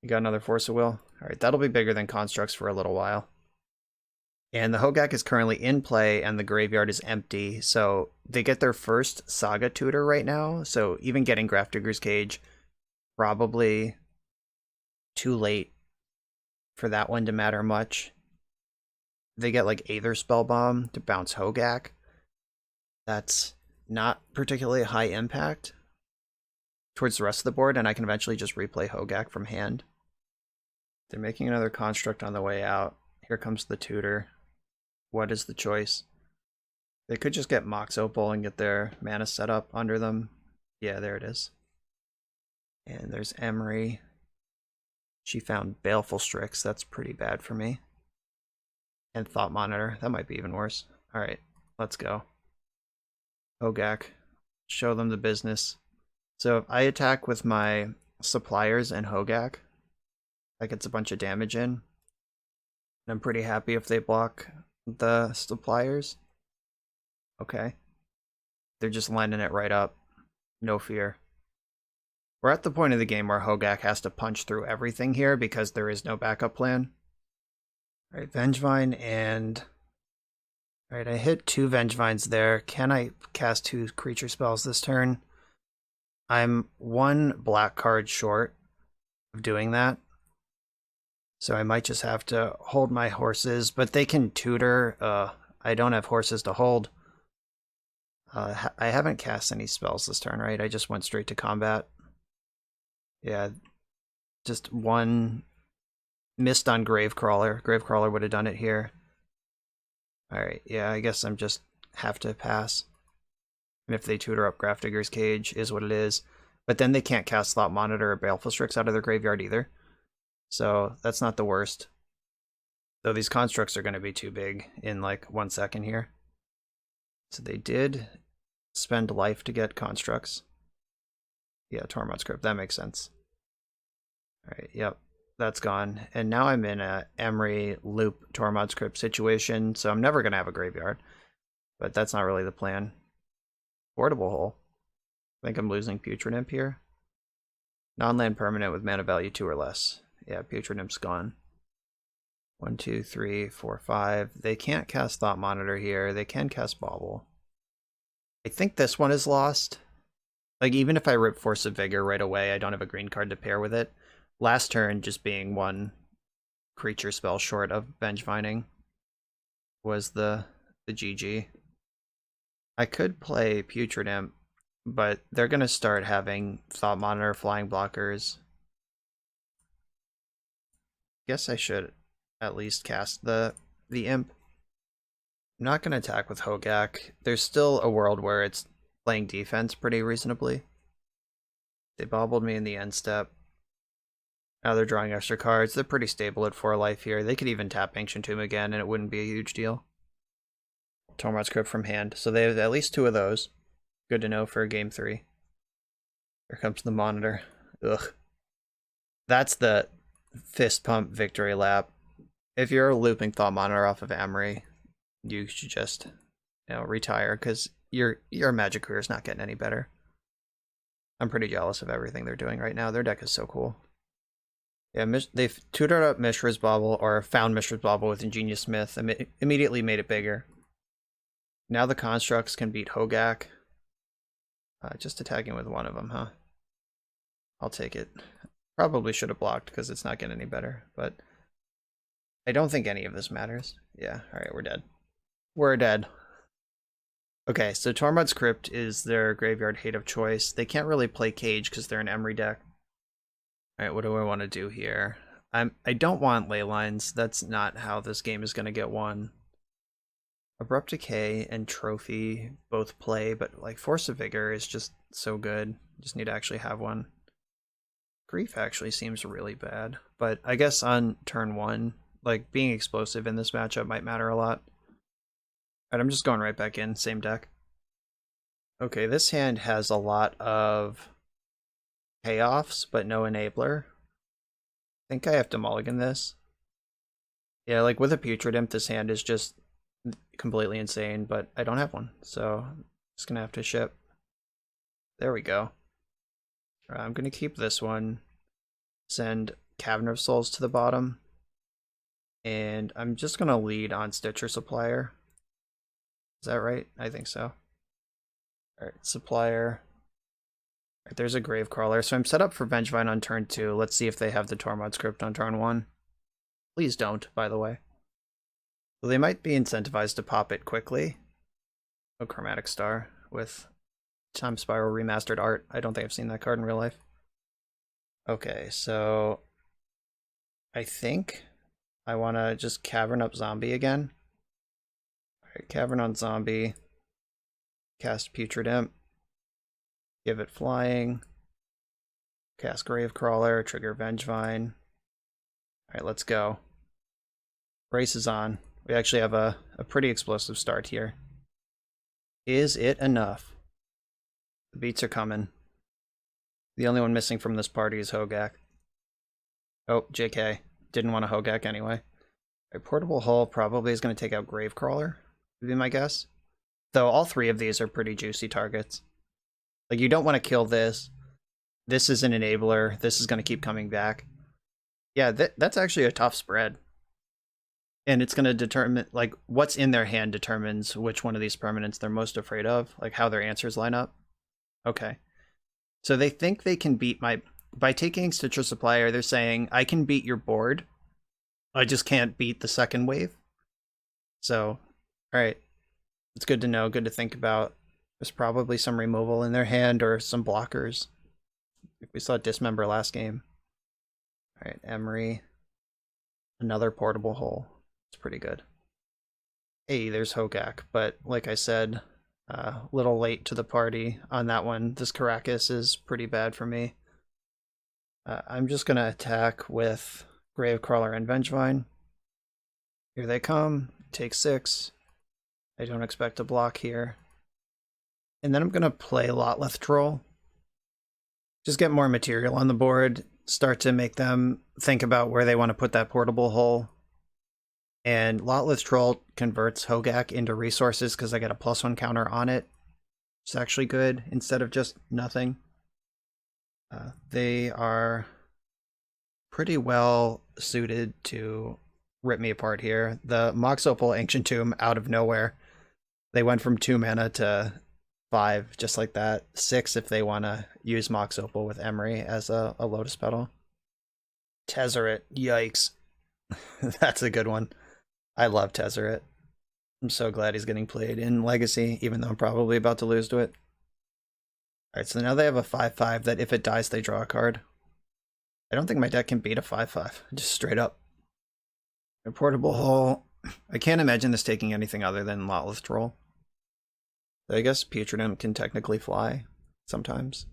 You got another Force of Will? Alright, that'll be bigger than Constructs for a little while. And the Hogaak is currently in play and the graveyard is empty. So they get their first Saga Tutor right now. So even getting Grafdigger's Cage, probably too late for that one to matter much. They get like Aether Spellbomb to bounce Hogaak. That's not particularly high impact towards the rest of the board, and I can eventually just replay Hogaak from hand. They're making another Construct on the way out. Here comes the Tutor. What is the choice? They could just get Mox Opal and get their mana set up under them. Yeah, there it is. And there's Emery. She found Baleful Strix. That's pretty bad for me. And Thought Monitor. That might be even worse. Alright, let's go. Hogaak. Show them the business. So if I attack with my Suppliers and Hogaak, that gets a bunch of damage in. And I'm pretty happy if they block the Suppliers. Okay. They're just lining it right up. No fear. We're at the point of the game where Hogaak has to punch through everything here because there is no backup plan. Alright, Vengevine and... Alright, I hit 2 Vengevines there. Can I cast 2 creature spells this turn? I'm 1 black card short of doing that. So I might just have to hold my horses, but they can tutor. I don't have horses to hold. I haven't cast any spells this turn, right? I just went straight to combat. Yeah, just 1 Missed on Gravecrawler. Gravecrawler would have done it here. Alright, yeah, I guess I'm just have to pass. And if they tutor up Grafdigger's Cage, is what it is. But then they can't cast Slot Monitor or Baleful Strix out of their graveyard either. So that's not the worst. Though these constructs are going to be too big in like 1 second here. So they did spend life to get constructs. Yeah, Tormod's Crypt, that makes sense. Alright, yep, that's gone. And now I'm in a Emery Loop Tormod's Crypt situation, so I'm never going to have a graveyard. But that's not really the plan. Portable Hole. I think I'm losing Putrid Imp here. Non-land permanent with mana value 2 or less. Yeah, Putrid Imp's gone. 1, 2, 3, 4, 5. They can't cast Thought Monitor here. They can cast Bauble. I think this one is lost. Like, even if I rip Force of Vigor right away, I don't have a green card to pair with it. Last turn, just being 1 creature spell short of Vengevining was the GG. I could play Putrid Imp, but they're going to start having Thought Monitor, flying blockers. Guess I should at least cast the Imp. I'm not going to attack with Hogaak. There's still a world where it's playing defense pretty reasonably. They bobbled me in the end step. Now they're drawing extra cards. They're pretty stable at 4 life here. They could even tap Ancient Tomb again and it wouldn't be a huge deal. Tormod's Crypt from hand. So they have at least 2 of those. Good to know for game 3. Here comes the monitor. Ugh. That's the fist pump victory lap. If you're looping Thought Monitor off of Emery, you should just, retire, because your Magic career is not getting any better. I'm pretty jealous of everything they're doing right now. Their deck is so cool. Yeah, they've tutored up Mishra's Bauble, or found Mishra's Bauble with Ingenious Smith, and immediately made it bigger. Now the constructs can beat Hogaak. Just attacking with 1 of them, huh? I'll take it. Probably should have blocked because it's not getting any better, but I don't think any of this matters. Yeah, alright, we're dead. We're dead. Okay, so Tormod's Crypt is their graveyard hate of choice. They can't really play Cage because they're an Emery deck. Alright, what do I want to do here? I don't want ley lines. That's not how this game is going to get won. Abrupt Decay and Trophy both play, but like Force of Vigor is just so good. Just need to actually have one. Grief actually seems really bad, but I guess on turn 1, like being explosive in this matchup might matter a lot. Alright, I'm just going right back in, same deck. Okay, this hand has a lot of payoffs, but no enabler. I think I have to mulligan this. Yeah, like with a Putrid Imp, this hand is just completely insane, but I don't have one, so I'm just gonna have to ship. There we go. I'm gonna keep this one, send Cavern of Souls to the bottom, and I'm just gonna lead on Stitcher Supplier. Is that right? I think so. Alright, Supplier. Right, there's a Gravecrawler, so I'm set up for Vengevine on turn 2. Let's see if they have the Tormod's Crypt on turn 1. Please don't, by the way. So they might be incentivized to pop it quickly. Oh, Chromatic Star with Time Spiral Remastered art. I don't think I've seen that card in real life. Okay, so I think I want to just Cavern up Zombie again. Alright, Cavern on Zombie. Cast Putrid Imp. Give it flying. Cast Gravecrawler. Trigger Vengevine. Alright, let's go. Race is on. We actually have a pretty explosive start here. Is it enough? The beats are coming. The only one missing from this party is Hogaak. Oh, JK. Didn't want a Hogaak anyway. A Portable Hull probably is going to take out Gravecrawler, would be my guess. Though all 3 of these are pretty juicy targets. Like, you don't want to kill this. This is an enabler. This is going to keep coming back. Yeah, that's actually a tough spread. And it's going to determine, like, what's in their hand determines which one of these permanents they're most afraid of, like how their answers line up. Okay. So they think they can beat by taking Stitcher Supplier, they're saying, I can beat your board. I just can't beat the second wave. So, alright. It's good to know, good to think about. There's probably some removal in their hand or some blockers. We saw Dismember last game. Alright, Emery. Another portable hole. It's pretty good. Hey, there's Hogaak, but like I said, a little late to the party on that one. This Caracas is pretty bad for me. I'm just gonna attack with Gravecrawler and Vengevine. Here they come. Take 6. I don't expect a block here. And then I'm gonna play Lotleth Troll. Just get more material on the board. Start to make them think about where they want to put that portable hole. And Lotleth Troll converts Hogaak into resources because I get a +1 counter on it. It's actually good instead of just nothing. They are pretty well suited to rip me apart here. The Mox Opal Ancient Tomb out of nowhere. They went from 2 mana to 5, just like that. 6 if they want to use Mox Opal with Emery as a Lotus Petal. Tezzeret, yikes. That's a good one. I love Tezzeret. I'm so glad he's getting played in Legacy, even though I'm probably about to lose to it. Alright, so now they have a 5/5 that if it dies, they draw a card. I don't think my deck can beat a 5/5, just straight up. A portable hole. I can't imagine this taking anything other than Lotleth Troll. I guess Putrid Imp can technically fly sometimes.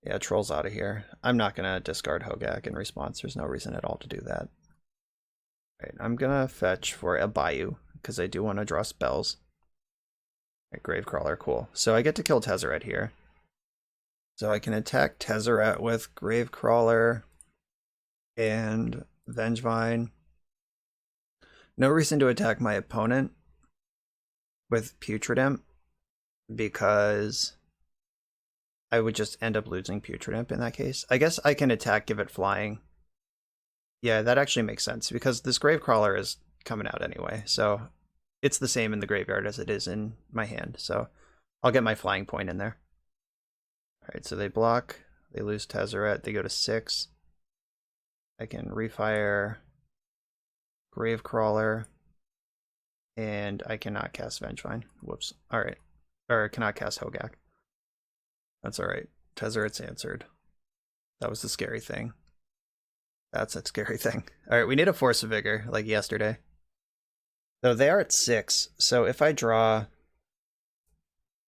Yeah, Troll's out of here. I'm not going to discard Hogaak in response. There's no reason at all to do that. Alright, I'm going to fetch for a Bayou, because I do want to draw spells. Alright, Gravecrawler, cool. So I get to kill Tezzeret here. So I can attack Tezzeret with Gravecrawler and Vengevine. No reason to attack my opponent with Putrid Imp, because I would just end up losing Putrid Imp in that case. I guess I can attack, give it flying. Yeah, that actually makes sense, because this Gravecrawler is coming out anyway, so it's the same in the graveyard as it is in my hand, so I'll get my flying point in there. Alright, so they block, they lose Tezzeret, they go to 6. I can refire Gravecrawler, and I cannot cast Vengevine. Whoops. Alright. Or I cannot cast Hogaak. That's alright. Tezzeret's answered. That was the scary thing. That's a scary thing. Alright, we need a Force of Vigor, like yesterday. Though they are at 6, so if I draw...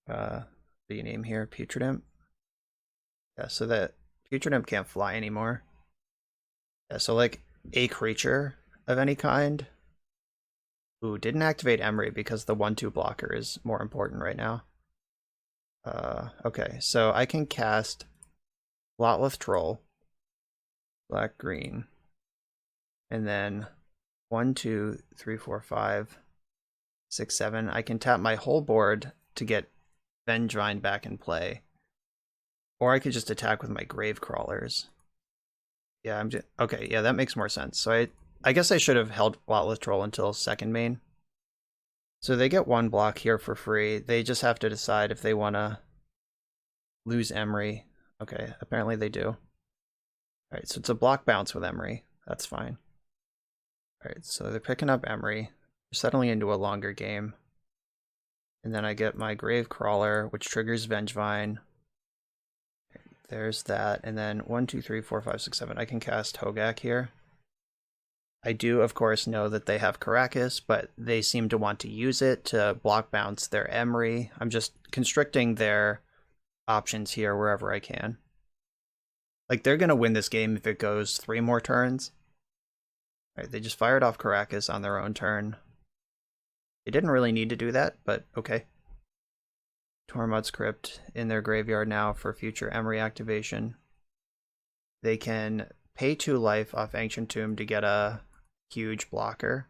what do you name here? Putrid Imp? Yeah, so that Putrid Imp can't fly anymore. Yeah, so like a creature of any kind. Ooh, didn't activate Emery because the 1/2 blocker is more important right now. Okay, so I can cast Lotleth Troll, black green, and then 1, 2, 3, 4, 5, 6, 7. I can tap my whole board to get Vengevine back in play. Or I could just attack with my Gravecrawlers. Yeah, I'm just okay, yeah, that makes more sense. So I guess I should have held Lotleth Troll until second main. So they get 1 block here for free. They just have to decide if they want to lose Emery. Okay, apparently they do. Alright, so it's a block bounce with Emery. That's fine. Alright, so they're picking up Emery. They're settling into a longer game. And then I get my Gravecrawler, which triggers Vengevine. There's that. And then 1, 2, 3, 4, 5, 6, 7. I can cast Hogaak here. I do, of course, know that they have Caracas, but they seem to want to use it to block bounce their Emery. I'm just constricting their options here wherever I can. Like, they're going to win this game if it goes 3 more turns. Alright, they just fired off Caracas on their own turn. They didn't really need to do that, but okay. Tormod's Crypt in their graveyard now for future Emery activation. They can pay 2 life off Ancient Tomb to get a huge blocker,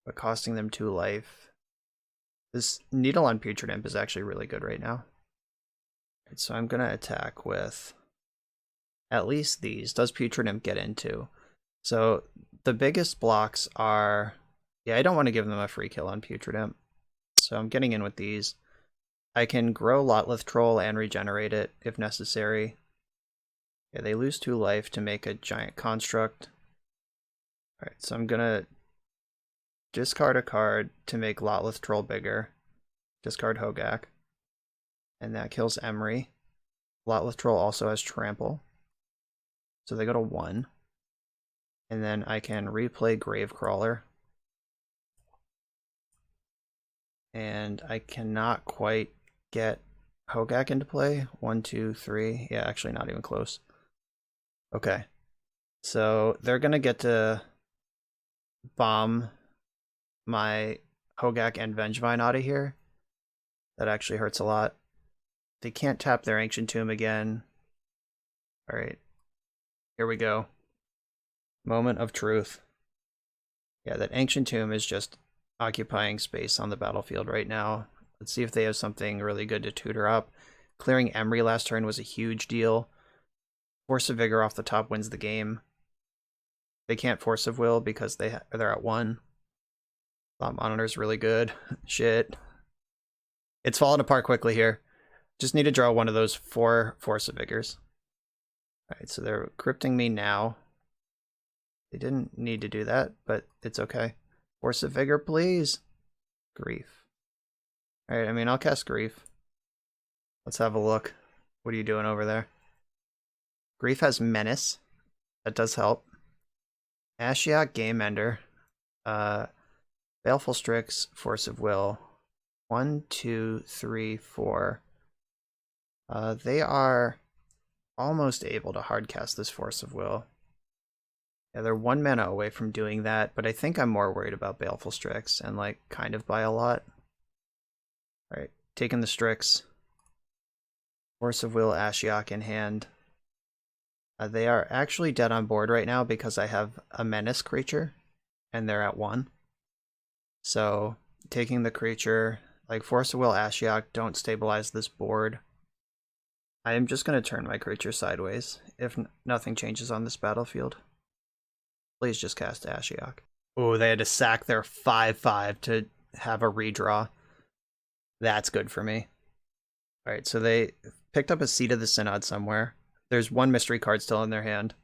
but costing them 2 life. This Needle on Putrid Imp is actually really good right now. Right, so I'm going to attack with at least these. Does Putrid Imp get into? So the biggest blocks are... Yeah, I don't want to give them a free kill on Putrid Imp. So I'm getting in with these. I can grow Lotleth Troll and regenerate it if necessary. Yeah, they lose 2 life to make a giant construct. Alright, so I'm gonna discard a card to make Lotleth Troll bigger. Discard Hogaak. And that kills Emery. Lotleth Troll also has Trample. So they go to 1. And then I can replay Gravecrawler. And I cannot quite get Hogaak into play. 1, 2, 3. Yeah, actually not even close. Okay. So they're going to get to bomb my Hogaak and Vengeine out of here. That actually hurts a lot. They can't tap their Ancient Tomb again. Alright. Here we go. Moment of truth. Yeah, that Ancient Tomb is just occupying space on the battlefield right now. Let's see if they have something really good to tutor up. Clearing Emery last turn was a huge deal. Force of Vigor off the top wins the game. They can't Force of Will because they're at 1. Thought Monitor's really good. Shit. It's falling apart quickly here. Just need to draw one of those 4 Force of Vigors. Alright, so they're crypting me now. They didn't need to do that, but it's okay. Force of Vigor, please. Grief. Alright, I mean, I'll cast Grief. Let's have a look. What are you doing over there? Grief has Menace. That does help. Ashiok, Game Ender. Baleful Strix, Force of Will. 1, 2, 3, 4. They are almost able to hardcast this Force of Will. Yeah, they're 1 mana away from doing that, but I think I'm more worried about Baleful Strix, and like kind of by a lot. Alright, taking the Strix. Force of Will, Ashiok in hand. They are actually dead on board right now because I have a Menace creature, and they're at 1. So, taking the creature, like Force of Will, Ashiok, don't stabilize this board. I am just going to turn my creature sideways if nothing changes on this battlefield. Please just cast Ashiok. Oh, they had to sack their 5/5 to have a redraw. That's good for me. Alright, so they picked up a Seat of the Synod somewhere. There's 1 mystery card still in their hand.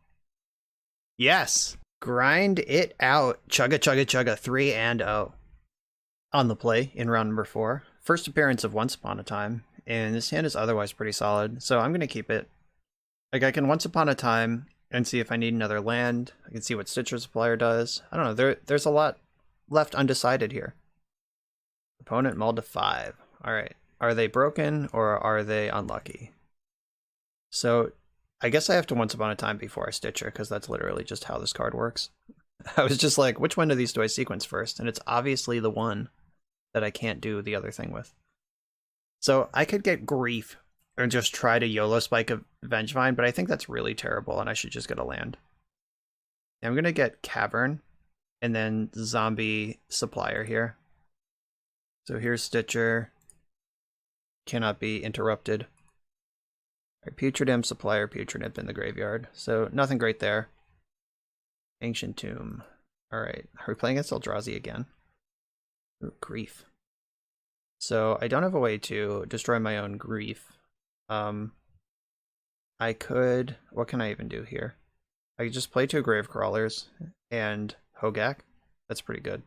Yes! Grind it out. Chugga, chugga, chugga. 3-0. On the play in round number 4. First appearance of Once Upon a Time. And this hand is otherwise pretty solid, so I'm going to keep it. Like, I can Once Upon a Time and see if I need another land. I can see what Stitcher Supplier does. I don't know, there's a lot left undecided here. Opponent mulled to 5. Alright. Are they broken or are they unlucky? So, I guess I have to Once Upon a Time before I Stitcher, because that's literally just how this card works. I was just like, which one of these do I sequence first? And it's obviously the one that I can't do the other thing with. So I could get Grief and just try to YOLO spike a Vengevine, but I think that's really terrible and I should just get a land. I'm going to get Cavern and then Zombie Supplier here. So here's Stitcher. Cannot be interrupted. Right, Putrid Imp, Supplier, Putrid Imp in the graveyard. So nothing great there. Ancient Tomb. Alright, are we playing against Eldrazi again? Ooh, Grief. So I don't have a way to destroy my own Grief. I could... What can I even do here? I could just play 2 Gravecrawlers and Hogaak. That's pretty good.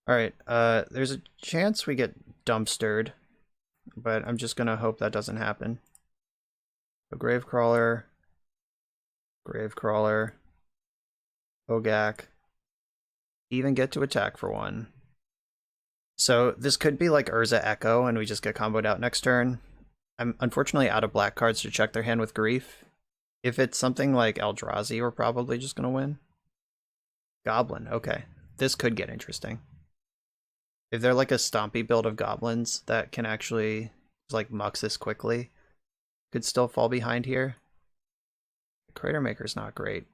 Alright, there's a chance we get dumpstered, but I'm just gonna hope that doesn't happen. So Gravecrawler, Gravecrawler, Hogaak, even get to attack for 1. So this could be like Urza Echo and we just get comboed out next turn. I'm unfortunately out of black cards to check their hand with Grief. If it's something like Eldrazi, we're probably just gonna win. Goblin, okay. This could get interesting. If they're like a stompy build of goblins that can actually like mux this quickly, could still fall behind here. Crater Maker's not great.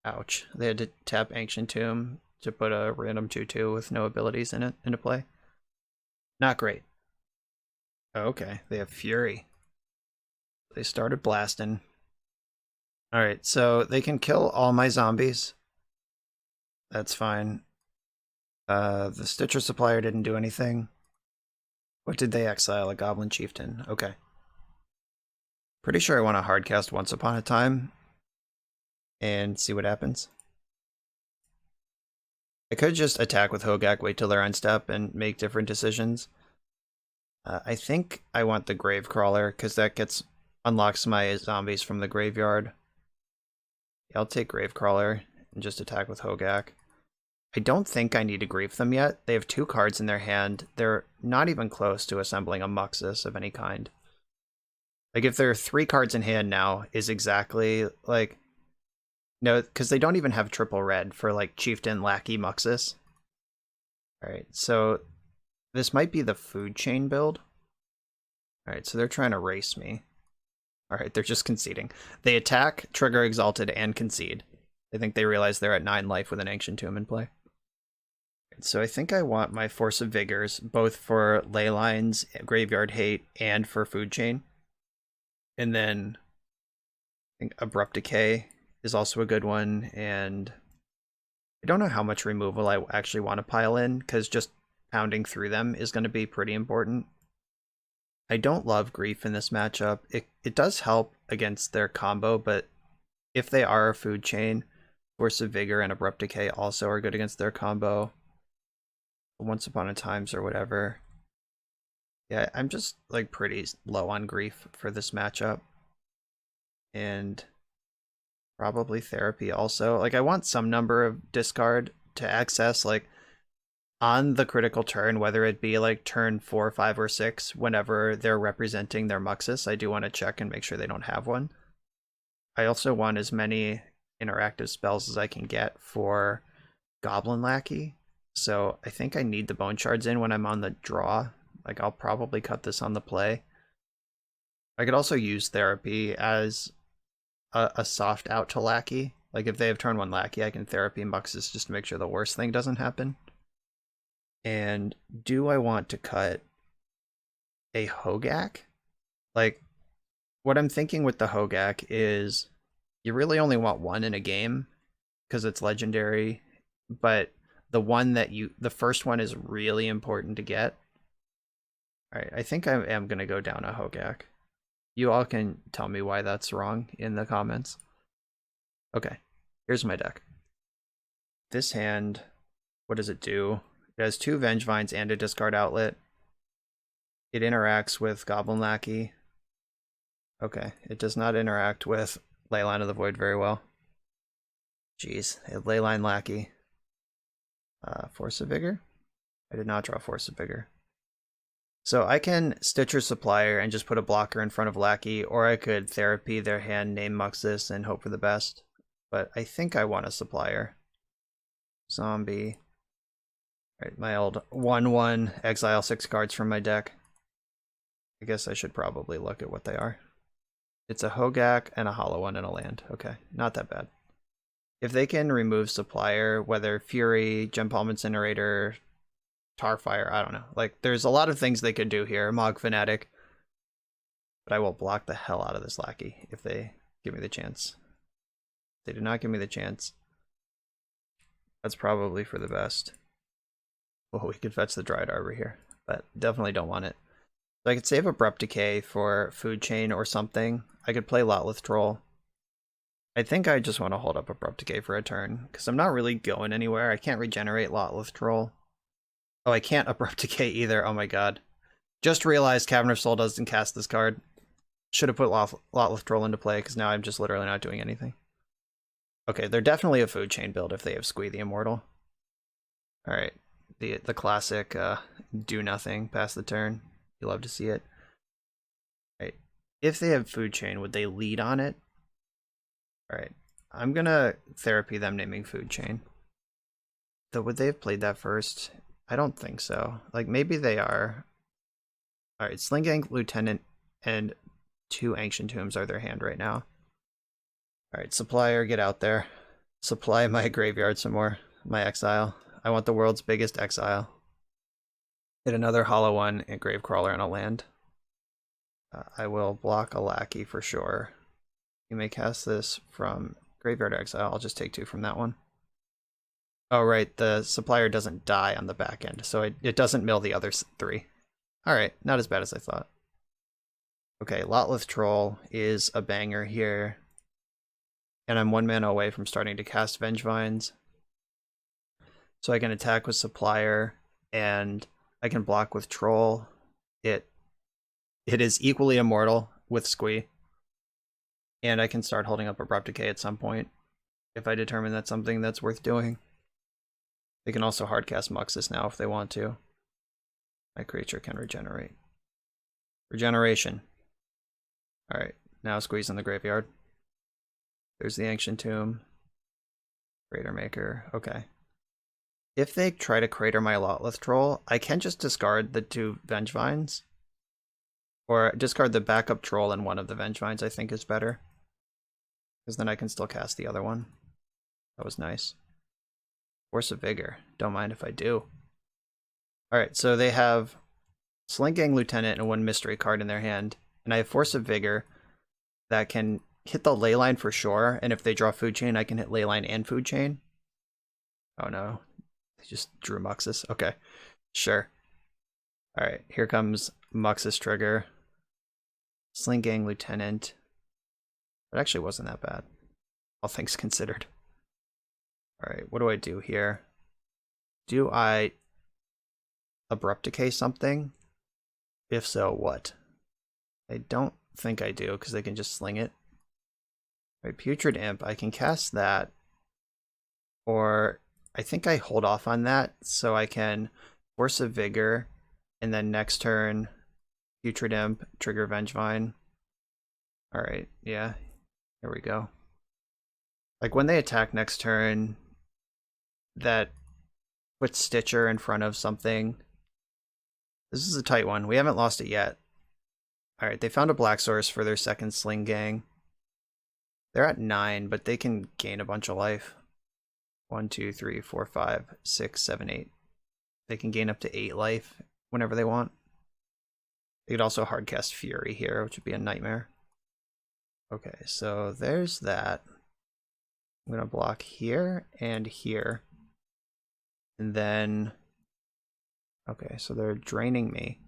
Ouch. They had to tap Ancient Tomb to put a random 2/2 with no abilities in it into play. Not great. Okay, they have Fury. They started blasting. Alright, so they can kill all my zombies. That's fine. The Stitcher Supplier didn't do anything. What did they exile? A Goblin Chieftain. Okay. Pretty sure I want to hardcast Once Upon a Time and see what happens. I could just attack with Hogaak, wait till they're on step, and make different decisions. I think I want the Gravecrawler, because that unlocks my zombies from the graveyard. I'll take Gravecrawler and just attack with Hogaak. I don't think I need to grief them yet. They have 2 cards in their hand. They're not even close to assembling a Muxus of any kind. Like, if there are 3 cards in hand now, is exactly, like... No, because they don't even have triple red for, like, Chieftain, Lackey, Muxus. Alright, so this might be the food chain build. Alright, so they're trying to race me. Alright, they're just conceding. They attack, trigger Exalted, and concede. I think they realize they're at 9 life with an Ancient Tomb in play. So I think I want my Force of Vigors, both for Leylines, Graveyard Hate, and for Food Chain. And then I think Abrupt Decay is also a good one, and I don't know how much removal I actually want to pile in, because just pounding through them is going to be pretty important. I don't love Grief in this matchup. It does help against their combo, but if they are a Food Chain, Force of Vigor and Abrupt Decay also are good against their combo. Once Upon a Times or whatever. Yeah, I'm just like pretty low on Grief for this matchup. And probably Therapy also. Like, I want some number of discard to access, like, on the critical turn, whether it be like turn 4, 5, or 6, whenever they're representing their Muxus, I do want to check and make sure they don't have one. I also want as many interactive spells as I can get for Goblin Lackey. So I think I need the Bone Shards in when I'm on the draw. Like, I'll probably cut this on the play. I could also use Therapy as a soft out to Lackey. Like, if they have turn 1 Lackey, I can Therapy Muxus just to make sure the worst thing doesn't happen. And do I want to cut a Hogaak? Like, what I'm thinking with the Hogaak is you really only want 1 in a game because it's legendary, but the first one is really important to get. Alright, I think I am going to go down a Hogaak. You all can tell me why that's wrong in the comments. Okay, here's my deck. This hand, what does it do? It has 2 Vengevines and a discard outlet. It interacts with Goblin Lackey. Okay, it does not interact with Leyline of the Void very well. Jeez, Leyline Lackey. Force of Vigor? I did not draw Force of Vigor. So I can Stitcher Supplier and just put a blocker in front of Lackey, or I could Therapy their hand, name Muxus, and hope for the best. But I think I want a Supplier. Zombie. Alright, my old 1/1, exile 6 cards from my deck. I guess I should probably look at what they are. It's a Hogaak and a Hollow One and a land. Okay, not that bad. If they can remove Supplier, whether Fury, Gem Palm Incinerator, Tarfire, I don't know. Like, there's a lot of things they could do here. Mog Fanatic. But I will block the hell out of this Lackey if they give me the chance. If they do not give me the chance, that's probably for the best. Oh, we could fetch the Dryad Arbor here, but definitely don't want it. So I could save Abrupt Decay for Food Chain or something. I could play Lotleth Troll. I think I just want to hold up Abrupt Decay for a turn, because I'm not really going anywhere. I can't regenerate Lotleth Troll. Oh, I can't Abrupt Decay either. Oh my god. Just realized Cavern of Soul doesn't cast this card. Should have put Lotleth Troll into play, because now I'm just literally not doing anything. Okay, they're definitely a Food Chain build if they have Squee the Immortal. Alright, the classic do nothing, pass the turn. You love to see it. Alright, if they have Food Chain, would they lead on it? Alright, I'm gonna Therapy them naming Food Chain. Though, would they have played that first? I don't think so. Like, maybe they are. Alright, Slingang Lieutenant and 2 Ancient Tombs are their hand right now. Alright, Supplier, get out there. Supply my graveyard some more. My exile. I want the world's biggest exile. Hit another Hollow One, a Gravecrawler, and a land. I will block a Lackey for sure. You may cast this from Graveyard Exile. I'll just take 2 from that one. Oh, right, the Supplier doesn't die on the back end, so it doesn't mill the other 3. Alright, not as bad as I thought. Okay, Lotleth Troll is a banger here. And I'm 1 mana away from starting to cast Vengevines. So I can attack with Supplier, and I can block with Troll. It is equally immortal with Squee. And I can start holding up Abrupt Decay at some point. if I determine that's something that's worth doing. They can also hardcast Muxus now if they want to. My creature can regenerate. Regeneration. Alright, now squeeze in the graveyard. There's the Ancient Tomb. Crater Maker. Okay. If they try to crater my Lotleth Troll, I can just discard the 2 Vengevines. Or discard the backup troll and one of the Vengevines, I think is better. Because then I can still cast the other one. That was nice. Force of Vigor. Don't mind if I do. Alright, so they have Slinking Lieutenant and 1 mystery card in their hand. And I have Force of Vigor that can hit the Leyline for sure. And if they draw Food Chain, I can hit Leyline and Food Chain. Oh no. They just drew Muxus. Okay. Sure. Alright, here comes Muxus trigger. Slinking Lieutenant. It actually wasn't that bad, all things considered. Alright, what do I do here? Do I Abrupt Decay something? If so, what? I don't think I do, because they can just sling it. Alright, Putrid Imp, I can cast that. Or I think I hold off on that, so I can Force of Vigor, and then next turn, Putrid Imp, trigger Vengevine. Alright, yeah. Here we go. Like when they attack next turn, that puts Stitcher in front of something. This is a tight one. We haven't lost it yet. Alright, they found a black source for their second Sling Gang. They're at 9, but they can gain a bunch of life. 1, 2, 3, 4, 5, 6, 7, 8. They can gain up to 8 life whenever they want. They could also hardcast Fury here, which would be a nightmare. Okay, so there's that. I'm going to block here and here. And then... Okay, so they're draining me.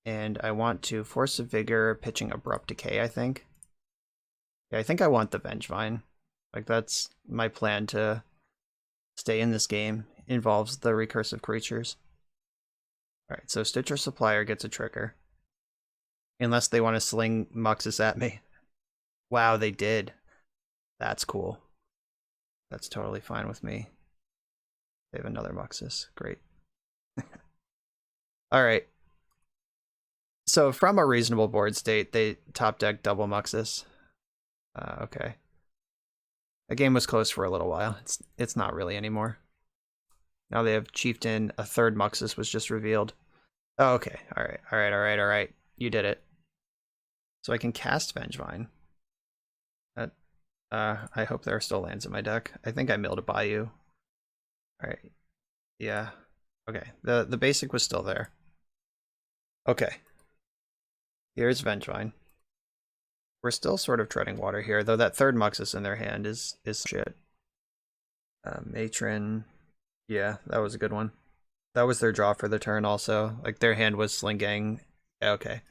And I want to Force of Vigor, pitching Abrupt Decay, I think. Yeah, I think I want the Vengevine. Like, that's my plan to stay in this game. Involves the recursive creatures. Alright, so Stitcher Supplier gets a trigger. Unless they want to sling Muxus at me. Wow, they did. That's cool. That's totally fine with me. They have another Muxus. Great. Alright. So from a reasonable board state, they top deck double Muxus. Okay. The game was close for a little while. It's not really anymore. Now they have Chieftain. A third Muxus was just revealed. Oh, okay. Alright. You did it. So I can cast Vengevine. I hope there are still lands in my deck. I think I milled a Bayou. Alright. Yeah. Okay. The basic was still there. Okay. Here's Vengevine. We're still sort of treading water here, though that third Muxus in their hand is shit. Matron. Yeah, that was a good one. That was their draw for the turn also. Like, their hand was Sling Gang. Okay.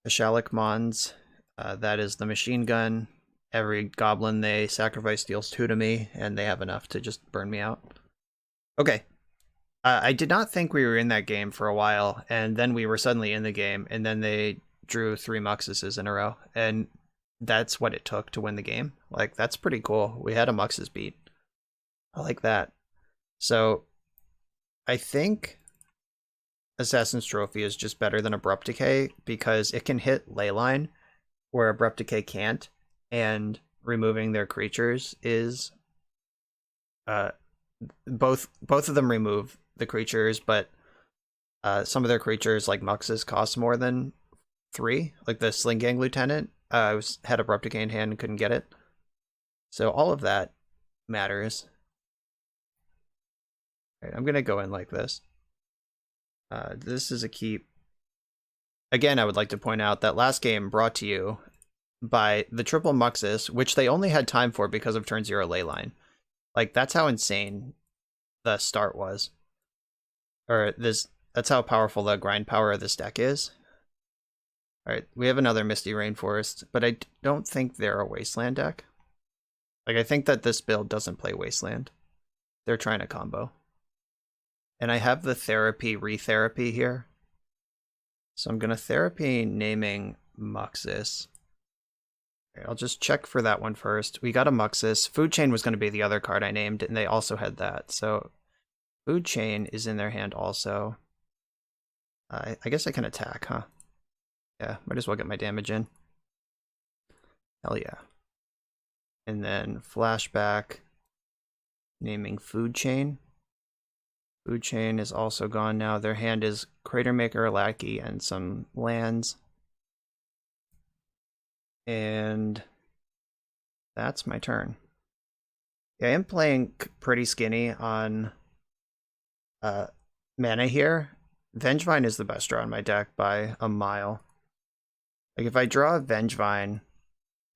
The Shalak Mons. That is the machine gun. Every goblin they sacrifice deals 2 to me, and they have enough to just burn me out. Okay. I did not think we were in that game for a while, and then we were suddenly in the game, and then they drew 3 Muxuses in a row, and that's what it took to win the game. Like, that's pretty cool. We had a Muxus beat. I like that. So, I think Assassin's Trophy is just better than Abrupt Decay, because it can hit Leyline, where Abrupt Decay can't, and removing their creatures is... both of them remove the creatures, but some of their creatures, like Muxus, cost more than 3. Like the Sling Gang Lieutenant had Abrupt Decay in hand and couldn't get it. So all of that matters. All right, I'm going to go in like this. This is a keep. Again, I would like to point out that last game brought to you by the triple Muxus, which they only had time for because of turn 0 Leyline. Like, that's how insane the start was. Or that's how powerful the grind power of this deck is. Alright, we have another Misty Rainforest, but I don't think they're a Wasteland deck. Like, I think that this build doesn't play Wasteland. They're trying to combo. And I have the Therapy Retherapy here. So I'm going to Therapy naming Muxus. I'll just check for that one first. We got a Muxus. Food Chain was going to be the other card I named, and they also had that. So Food Chain is in their hand also. I guess I can attack, huh? Yeah, might as well get my damage in. Hell yeah. And then flashback, naming Food Chain. Food Chain is also gone now. Their hand is Crater Maker, Lackey, and some lands. And that's my turn. Yeah, I am playing pretty skinny on mana here. Vengevine is the best draw in my deck by a mile. Like, if I draw a Vengevine,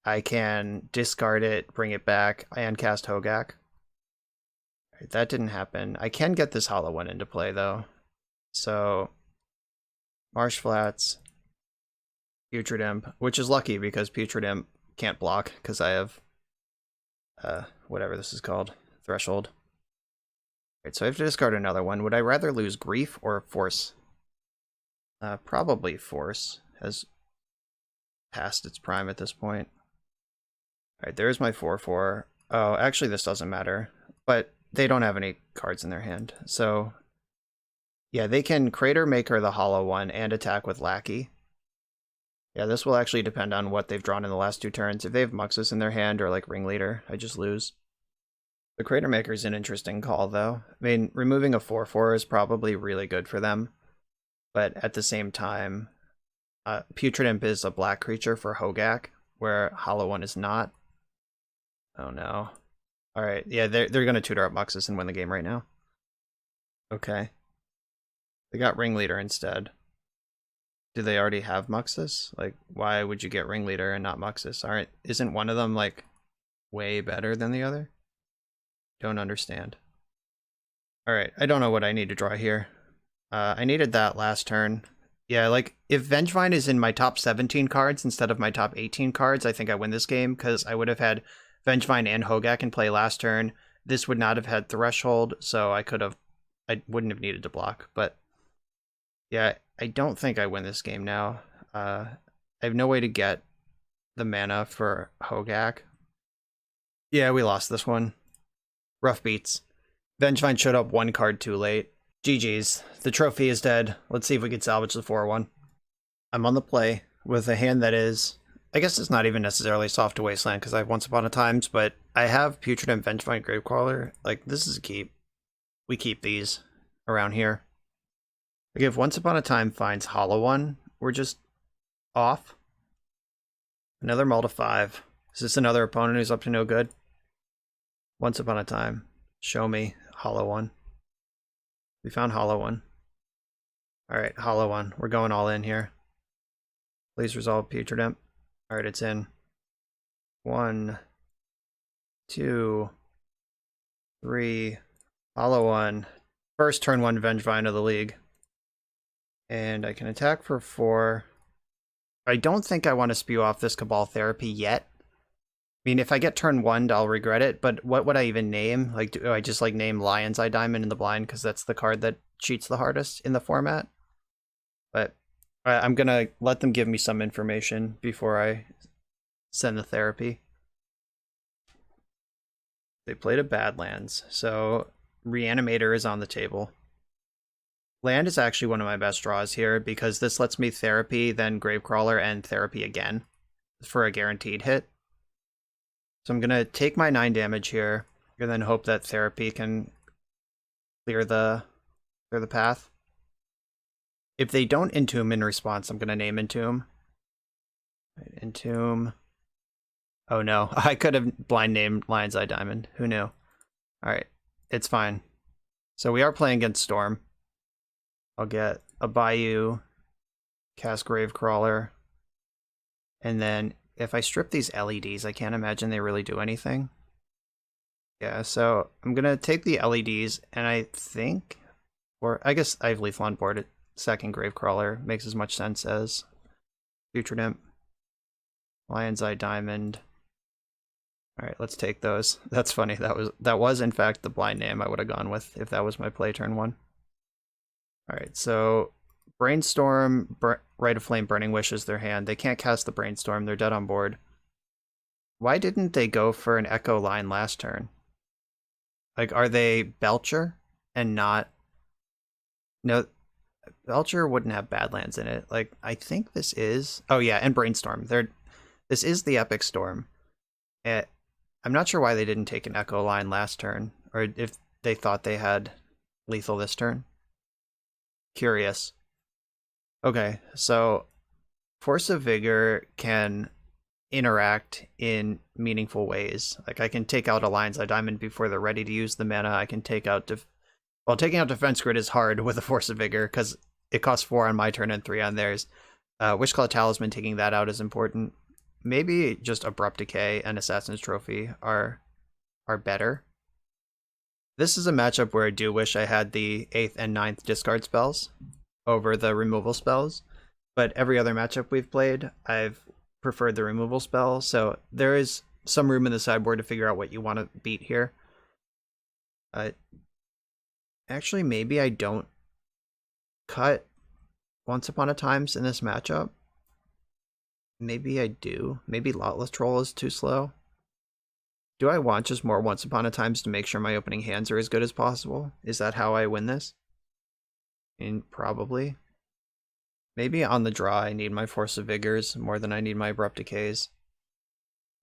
I can discard it, bring it back, and cast Hogaak. Right, that didn't happen. I can get this Hollow One into play, though. So, Marsh Flats, Putrid Imp, which is lucky because Putrid Imp can't block because I have, whatever this is called, Threshold. Right, so I have to discard another one. Would I rather lose Grief or Force? Probably Force has past its prime at this point. Alright, there's my 4/4. Oh, actually this doesn't matter. But they don't have any cards in their hand. So, yeah, they can Crater Maker the Hollow One and attack with Lackey. Yeah, this will actually depend on what they've drawn in the last 2 turns. If they have Muxus in their hand or like Ringleader, I just lose. The Crater Maker is an interesting call, though. I mean, removing a 4/4 is probably really good for them. But at the same time, Putrid Imp is a black creature for Hogaak, where Hollow One is not. Oh no. Alright, yeah, they're going to tutor up Muxus and win the game right now. Okay. They got Ringleader instead. Do they already have Muxus? Like, why would you get Ringleader and not Muxus? Alright, isn't one of them, like, way better than the other? Don't understand. Alright, I don't know what I need to draw here. I needed that last turn. Yeah, like, if Vengevine is in my top 17 cards instead of my top 18 cards, I think I win this game, because I would have had Vengevine and Hogaak in play last turn. This would not have had Threshold, so I wouldn't have needed to block. But, yeah, I don't think I win this game now. I have no way to get the mana for Hogaak. Yeah, we lost this one. Rough beats. Vengevine showed up 1 card too late. GG's. The trophy is dead. Let's see if we can salvage the 4/1. I'm on the play with a hand that is, I guess it's not even necessarily soft to Wasteland because I have Once Upon a Times, but I have Putrid and Vengevine Gravecrawler. Like, this is a keep. We keep these around here. Like, if Once Upon a Time finds Hollow One, we're just off. Another mull to 5. Is this another opponent who's up to no good? Once Upon a Time. Show me Hollow One. We found Hollow One. Alright, Hollow One. We're going all in here. Please resolve Putrid Imp. Alright, it's in. 1, 2, 3. Hollow One. First turn 1 Vengevine of the league. And I can attack for 4. I don't think I want to spew off this Cabal Therapy yet. I mean, if I get turn 1, I'll regret it, but what would I even name? Like, do I just, like, name Lion's Eye Diamond in the blind because that's the card that cheats the hardest in the format? But I'm gonna let them give me some information before I send the therapy. They played a Badlands, so Reanimator is on the table. Land is actually one of my best draws here because this lets me therapy, then Gravecrawler, and therapy again for a guaranteed hit. So I'm going to take my 9 damage here, and then hope that therapy can clear the path. If they don't Entomb in response, I'm going to name Entomb. Entomb. Oh no, I could have blind named Lion's Eye Diamond. Who knew? Alright, it's fine. So we are playing against Storm. I'll get a Bayou, cast Gravecrawler, and then if I strip these LEDs, I can't imagine they really do anything. Yeah, so I'm going to take the LEDs, and I think, or I guess I have Lethal on board. Second Gravecrawler makes as much sense as Putrid Imp. Lion's Eye Diamond. Alright, let's take those. That's funny. That was in fact the blind name I would have gone with if that was my play turn 1. Alright, so Brainstorm, Rite of Flame, Burning Wish is their hand. They can't cast the Brainstorm, they're dead on board. Why didn't they go for an Echo line last turn? Like, are they Belcher and not... No, Belcher wouldn't have Badlands in it. Like, I think this is... Oh, yeah, and Brainstorm. This is the Epic Storm. I'm not sure why they didn't take an Echo line last turn, or if they thought they had lethal this turn. Curious. Okay, so Force of Vigor can interact in meaningful ways. Like, I can take out a Lion's Eye Diamond before they're ready to use the mana. I can take out... Well, taking out Defense Grid is hard with a Force of Vigor, because it costs 4 on my turn and 3 on theirs. Wishclaw Talisman, taking that out is important. Maybe just Abrupt Decay and Assassin's Trophy are better. This is a matchup where I do wish I had the 8th and 9th discard spells over the removal spells, but every other matchup we've played, I've preferred the removal spell, so there is some room in the sideboard to figure out what you want to beat here. Actually, maybe I don't cut Once Upon a Times in this matchup. Maybe I do. Maybe Lotless Troll is too slow. Do I want just more Once Upon a Times to make sure my opening hands are as good as possible? Is that how I win this? Probably. Maybe on the draw I need my Force of Vigors more than I need my Abrupt Decays.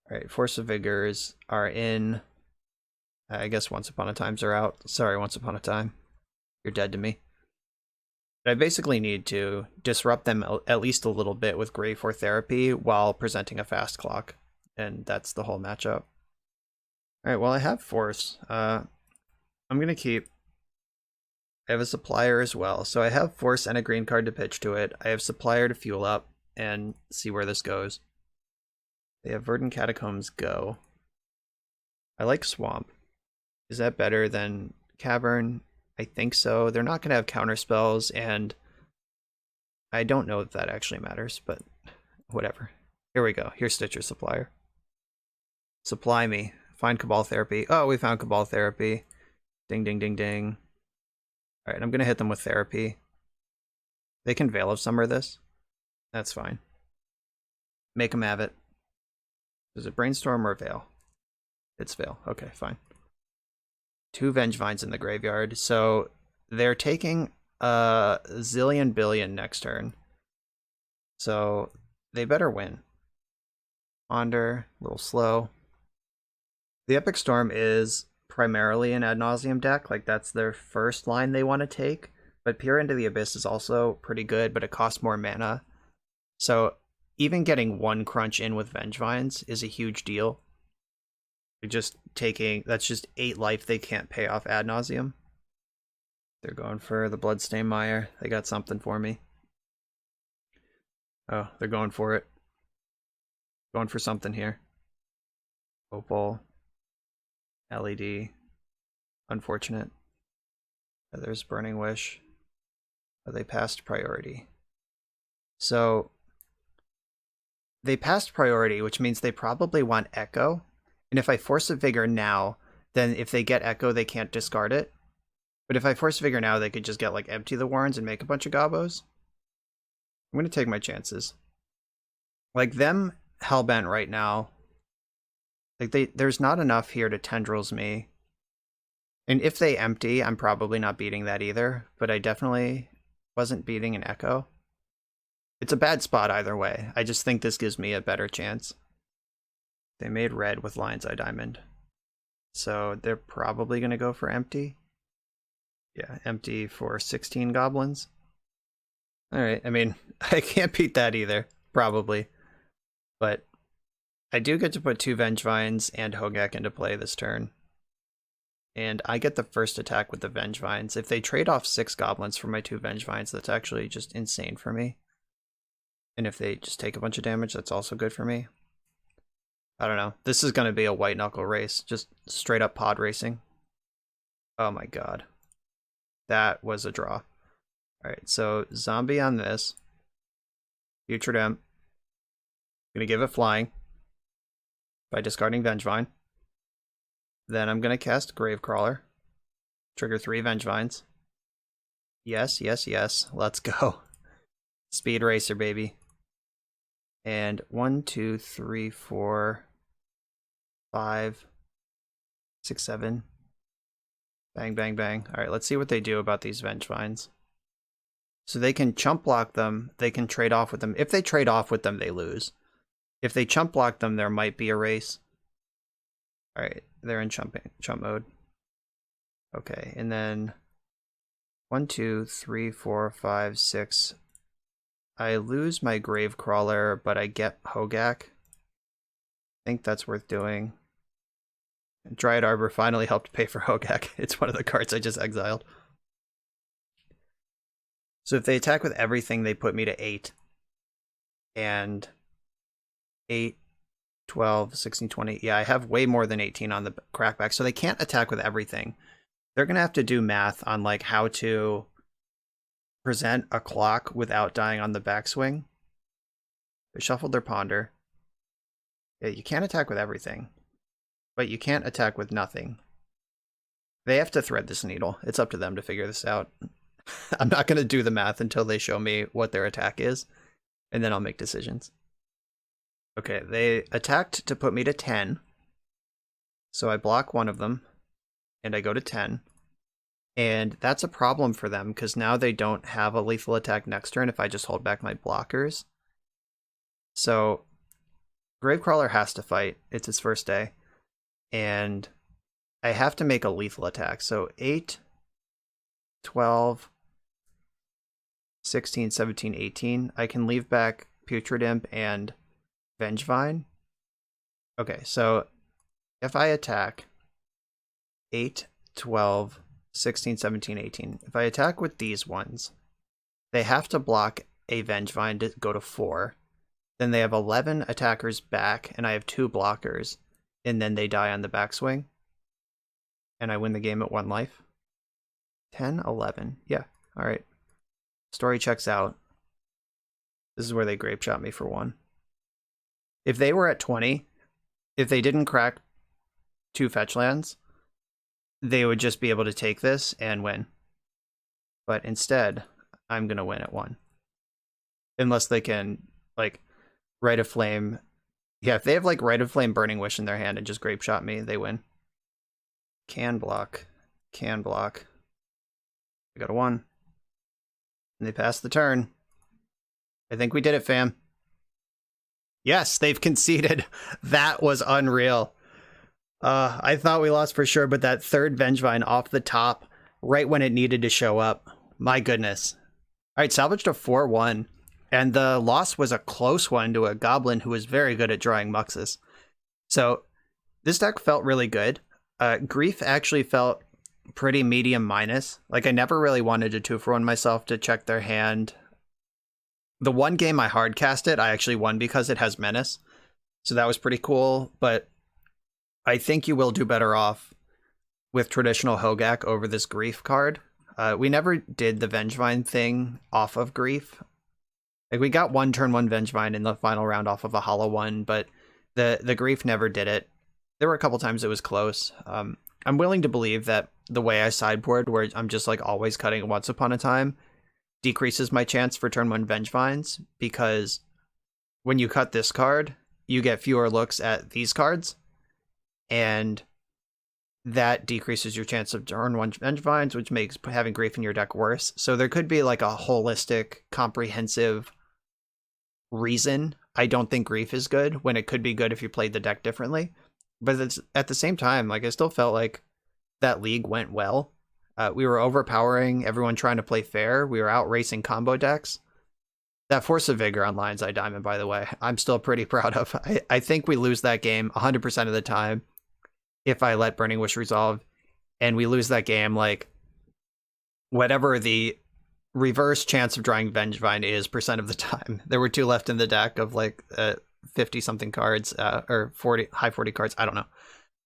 Alright, Force of Vigors are in. I guess Once Upon a Times are out. Sorry, Once Upon a Time. You're dead to me. I basically need to disrupt them at least a little bit with Grave for Therapy while presenting a fast clock. And that's the whole matchup. Alright, well I have Force. I'm going to keep... I have a Supplier as well. So I have Force and a green card to pitch to it. I have Supplier to fuel up and see where this goes. They have Verdant Catacombs go. I like Swamp. Is that better than Cavern? I think so. They're not going to have counter spells, and I don't know if that actually matters, but whatever. Here we go. Here's Stitcher Supplier. Supply me. Find Cabal Therapy. Oh, we found Cabal Therapy. Ding, ding, ding, ding. Alright, I'm going to hit them with Therapy. They can Veil of Summer this. That's fine. Make them have it. Is it Brainstorm or Veil? It's Veil. Okay, fine. 2 Vengevines in the graveyard, so they're taking a zillion billion next turn. So they better win. Ponder, a little slow. The Epic Storm is primarily an Ad Nauseam deck, like that's their first line they want to take, but Peer into the Abyss is also pretty good, but it costs more mana. So even getting 1 crunch in with Vengevines is a huge deal. Just taking, that's just 8 life they can't pay off Ad Nauseam. They're going for the Bloodstained Mire. They got something for me. Oh, they're going for it. Going for something here. Opal. LED. Unfortunate. There's Burning Wish. Oh, they passed priority. So they passed priority, which means they probably want Echo. And if I Force of Vigor now, then if they get Echo, they can't discard it. But if I Force of Vigor now, they could just get, like, empty the Warrens and make a bunch of Gobos. I'm going to take my chances. Like, them Hellbent right now, like, there's not enough here to Tendrils me. And if they empty, I'm probably not beating that either. But I definitely wasn't beating an Echo. It's a bad spot either way. I just think this gives me a better chance. They made red with Lion's Eye Diamond. So they're probably going to go for empty. Yeah, empty for 16 goblins. Alright, I mean, I can't beat that either, probably. But I do get to put 2 Vengevines and Hogaak into play this turn. And I get the first attack with the Vengevines. If they trade off 6 goblins for my 2 Vengevines, that's actually just insane for me. And if they just take a bunch of damage, that's also good for me. I don't know. This is going to be a white knuckle race. Just straight up pod racing. Oh my god. That was a draw. Alright, so zombie on this. Future Dem. Gonna give it flying. By discarding Vengevine. Then I'm gonna cast Gravecrawler. Trigger 3 Vengevines. Yes, yes, yes. Let's go. Speed Racer, baby. And 1, 2, 3, 4... 5, 6, 7. Bang, bang, bang. All right, let's see what they do about these Vengevines. So they can chump block them. They can trade off with them. If they trade off with them, they lose. If they chump block them, there might be a race. All right, they're in chump mode. Okay, and then 1, 2, 3, 4, 5, 6. I lose my Gravecrawler, but I get Hogaak. I think that's worth doing. Dryad Arbor finally helped pay for Hogaak. It's one of the cards I just exiled. So if they attack with everything, they put me to 8. And 8, 12, 16, 20. Yeah, I have way more than 18 on the crackback. So they can't attack with everything. They're going to have to do math on like how to present a clock without dying on the backswing. They shuffled their Ponder. Yeah, you can't attack with everything. But you can't attack with nothing. They have to thread this needle. It's up to them to figure this out. I'm not going to do the math until they show me what their attack is, and then I'll make decisions. Okay, they attacked to put me to 10. So I block one of them, and I go to 10. And that's a problem for them, because now they don't have a lethal attack next turn if I just hold back my blockers. So Gravecrawler has to fight. It's its first day. And I have to make a lethal attack. So 8, 12, 16, 17, 18. I can leave back Putrid Imp and Vengevine. Okay, so if I attack 8, 12, 16, 17, 18. If I attack with these ones, they have to block a Vengevine to go to 4. Then they have 11 attackers back, and I have 2 blockers. And then they die on the backswing. And I win the game at 1 life. 10, 11. Yeah, alright. Story checks out. This is where they grape shot me for 1. If they were at 20, if they didn't crack 2 fetch lands, they would just be able to take this and win. But instead, I'm going to win at 1. Unless they can, like, Rite of Flame. Yeah, if they have, like, Rite of Flame Burning Wish in their hand and just grape shot me, they win. Can block. Can block. I got a 1. And they passed the turn. I think we did it, fam. Yes, they've conceded. That was unreal. I thought we lost for sure, but that third Vengevine off the top, right when it needed to show up. My goodness. All right, salvaged a 4-1. And the loss was a close one to a Goblin who was very good at drawing Muxus. So this deck felt really good. Grief actually felt pretty medium minus. Like, I never really wanted to 2-for-1 myself to check their hand. The one game I hard cast it, I actually won because it has Menace. So that was pretty cool. But I think you will do better off with traditional Hogaak over this Grief card. We never did the Vengevine thing off of Grief. Like, we got one turn 1 Vengevine in the final round off of a hollow one, but the Grief never did it. There were a couple times it was close. I'm willing to believe that the way I sideboard, where I'm just like always cutting Once Upon a Time, decreases my chance for turn 1 Vengevines, because when you cut this card, you get fewer looks at these cards, and that decreases your chance of turn 1 Vengevines, which makes having Grief in your deck worse. So there could be like a holistic, comprehensive reason I don't think Grief is good, when it could be good if you played the deck differently. But it's, at the same time, like, I still felt like that league went well. We were overpowering everyone trying to play fair. We were out racing combo decks. That Force of Vigor on Lion's Eye Diamond, by the way, I'm still pretty proud of. I think we lose that game 100% of the time if I let Burning Wish resolve, and we lose that game like whatever the reverse chance of drawing Vengevine is % of the time. There were 2 left in the deck of like 50 something cards, or 40, high 40 cards. I don't know.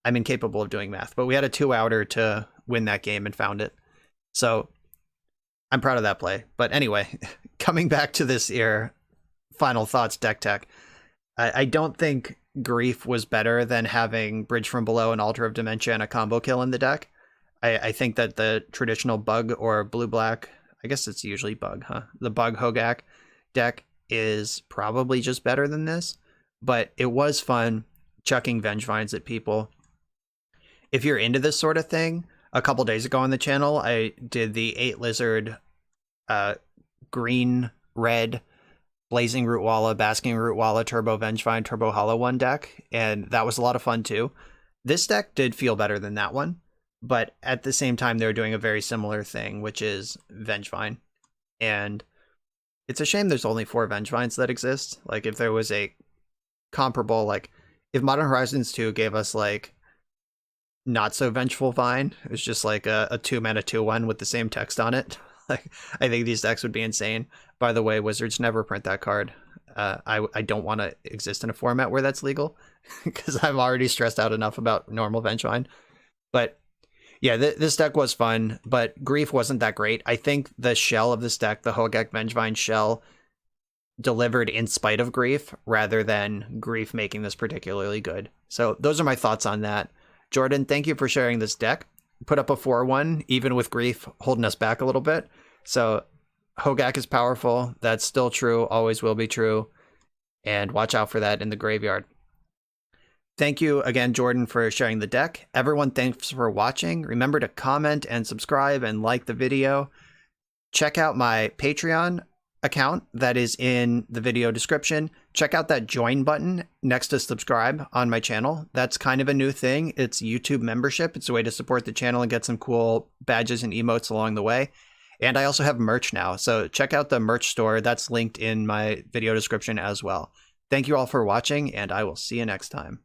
I'm incapable of doing math, but we had a 2-outer to win that game and found it. So I'm proud of that play. But anyway, coming back to this here, final thoughts, deck tech. I don't think Grief was better than having Bridge from Below and Altar of Dementia and a combo kill in the deck. I think that the traditional Bug or Blue-Black, I guess it's usually Bug, huh? The Bug Hogaak deck is probably just better than this, but it was fun chucking Vengevines at people. If you're into this sort of thing, a couple days ago on the channel, I did the 8 Lizard green, red, Blazing Rootwalla, Basking Rootwalla, Turbo Vengevine, Turbo Hollow One deck, and that was a lot of fun too. This deck did feel better than that one, but at the same time, they were doing a very similar thing, which is Vengevine. And it's a shame there's only 4 Vengevines that exist. Like, if there was a comparable, like, if Modern Horizons 2 gave us, like, not so vengeful Vine, it was just like a 2-mana 2/1 with the same text on it. Like, I think these decks would be insane. By the way, Wizards never print that card. I don't want to exist in a format where that's legal because I'm already stressed out enough about normal Vengevine. But yeah, this deck was fun, but Grief wasn't that great. I think the shell of this deck, the Hogaak Vengevine shell, delivered in spite of Grief rather than Grief making this particularly good. So those are my thoughts on that. Jordan, thank you for sharing this deck. Put up a 4/1, even with Grief holding us back a little bit. So Hogaak is powerful. That's still true, always will be true. And watch out for that in the graveyard. Thank you again, Jordan, for sharing the deck. Everyone, thanks for watching. Remember to comment and subscribe and like the video. Check out my Patreon account that is in the video description. Check out that join button next to subscribe on my channel. That's kind of a new thing. It's YouTube membership. It's a way to support the channel and get some cool badges and emotes along the way. And I also have merch now, so check out the merch store. That's linked in my video description as well. Thank you all for watching, and I will see you next time.